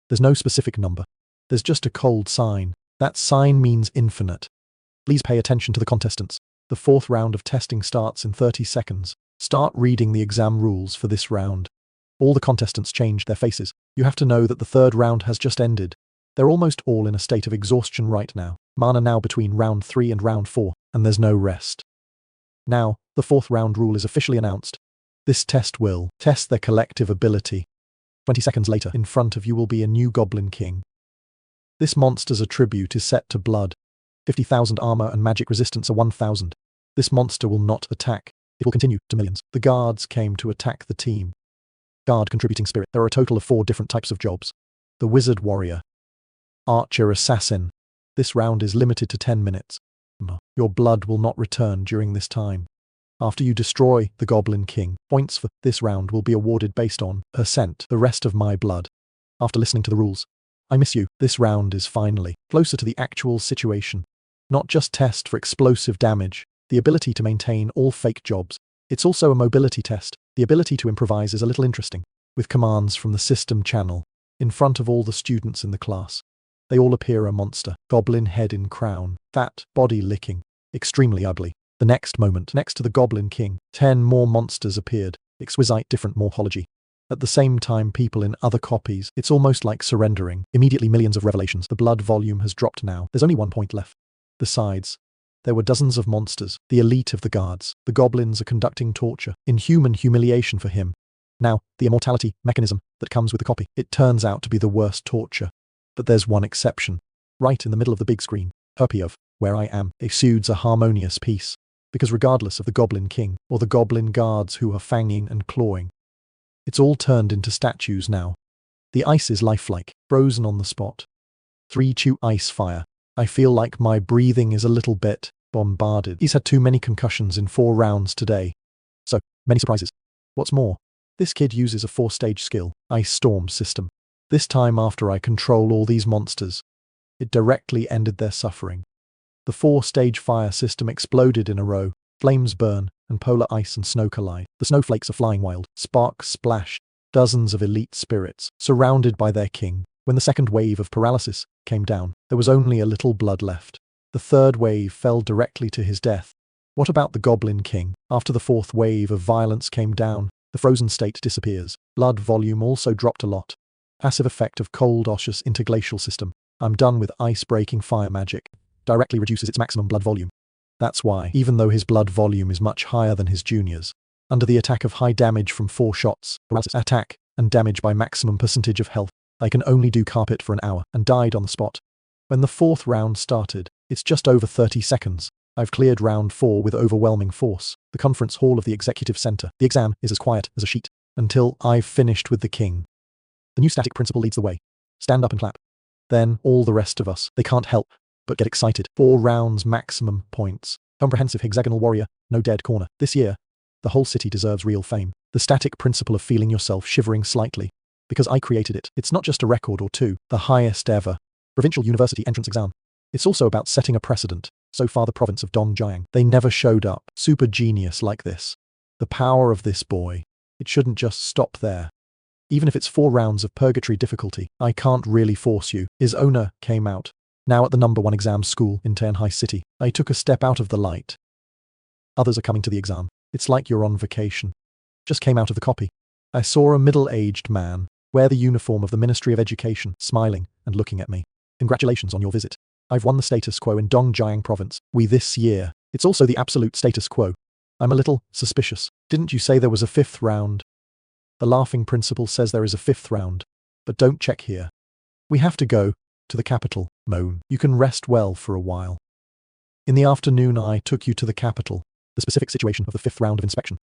There's no specific number. There's just a cold sign. That sign means infinite. Please pay attention to the contestants. The 4th round of testing starts in 30 seconds. Start reading the exam rules for this round. All the contestants changed their faces. You have to know that the 3rd round has just ended. They're almost all in a state of exhaustion right now. Mana now between round 3 and round 4, and there's no rest. Now, the 4th round rule is officially announced. This test will test their collective ability. 20 seconds later, in front of you will be a new Goblin King. This monster's attribute is set to blood. 50,000 armor and magic resistance are 1,000. This monster will not attack. It will continue to millions. The guards came to attack the team. Guard contributing spirit. There are a total of 4 different types of jobs. The wizard warrior. Archer assassin. This round is limited to 10 minutes. Your blood will not return during this time. After you destroy the Goblin King, points for this round will be awarded based on percent the rest of my blood. After listening to the rules, I miss you. This round is finally closer to the actual situation. Not just test for explosive damage, the ability to maintain all fake jobs. It's also a mobility test. The ability to improvise is a little interesting, with commands from the system channel, in front of all the students in the class. They all appear a monster, goblin head in crown, fat, body licking, extremely ugly. The next moment, next to the Goblin King, 10 more monsters appeared, exquisite different morphology. At the same time people in other copies, it's almost like surrendering. Immediately millions of revelations. The blood volume has dropped now. There's only 1 point left. Besides, there were dozens of monsters, the elite of the guards. The goblins are conducting torture, inhuman humiliation for him. Now, the immortality mechanism that comes with the copy, it turns out to be the worst torture. But there's one exception. Right in the middle of the big screen, copy of Where I Am, exudes a harmonious peace. Because regardless of the Goblin King, or the Goblin Guards who are fanging and clawing, it's all turned into statues now. The ice is lifelike, frozen on the spot. 3 chew ice fire. I feel like my breathing is a little bit bombarded. He's had too many concussions in 4 rounds today. So, many surprises. What's more, this kid uses a 4-stage skill, Ice Storm system. This time after I control all these monsters, it directly ended their suffering. The 4-stage fire system exploded in a row. Flames burn, and polar ice and snow collide. The snowflakes are flying wild. Sparks splash. Dozens of elite spirits, surrounded by their king. When the 2nd wave of paralysis came down, there was only a little blood left. The 3rd wave fell directly to his death. What about the Goblin King? After the 4th wave of violence came down, the frozen state disappears. Blood volume also dropped a lot. Passive effect of cold osseous interglacial system. I'm done with ice-breaking fire magic. Directly reduces its maximum blood volume. That's why, even though his blood volume is much higher than his juniors, under the attack of high damage from 4 shots, paralysis attack, and damage by maximum percentage of health, I can only do carpet for an hour, and died on the spot. When the 4th round started, it's just over 30 seconds. I've cleared round 4 with overwhelming force. The conference hall of the executive center. The exam is as quiet as a sheet, until I've finished with the king. The new static principle leads the way. Stand up and clap. Then, all the rest of us, they can't help But get excited. 4 rounds maximum points. Comprehensive hexagonal warrior, no dead corner. This year, the whole city deserves real fame. The static principle of feeling yourself shivering slightly. Because I created it. It's not just a record or two, the highest ever provincial university entrance exam. It's also about setting a precedent. So far the province of Dongjiang, they never showed up. Super genius like this. The power of this boy. It shouldn't just stop there. Even if it's 4 rounds of purgatory difficulty, I can't really force you. His owner came out. Now at the #1 exam school in Tianhai City, I took a step out of the light. Others are coming to the exam. It's like you're on vacation. Just came out of the copy. I saw a middle-aged man wear the uniform of the Ministry of Education, smiling and looking at me. Congratulations on your visit. I've won the status quo in Dongjiang province. This year. It's also the absolute status quo. I'm a little suspicious. Didn't you say there was a 5th round? The laughing principal says there is a 5th round. But don't check here. We have to go to the capital, moan. You can rest well for a while. In the afternoon I took you to the capital, the specific situation of the 5th round of inspection.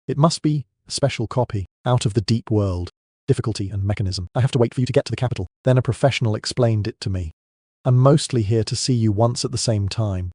It must be a special copy, out of the deep world, difficulty and mechanism. I have to wait for you to get to the capital. Then a professional explained it to me. I'm mostly here to see you once at the same time.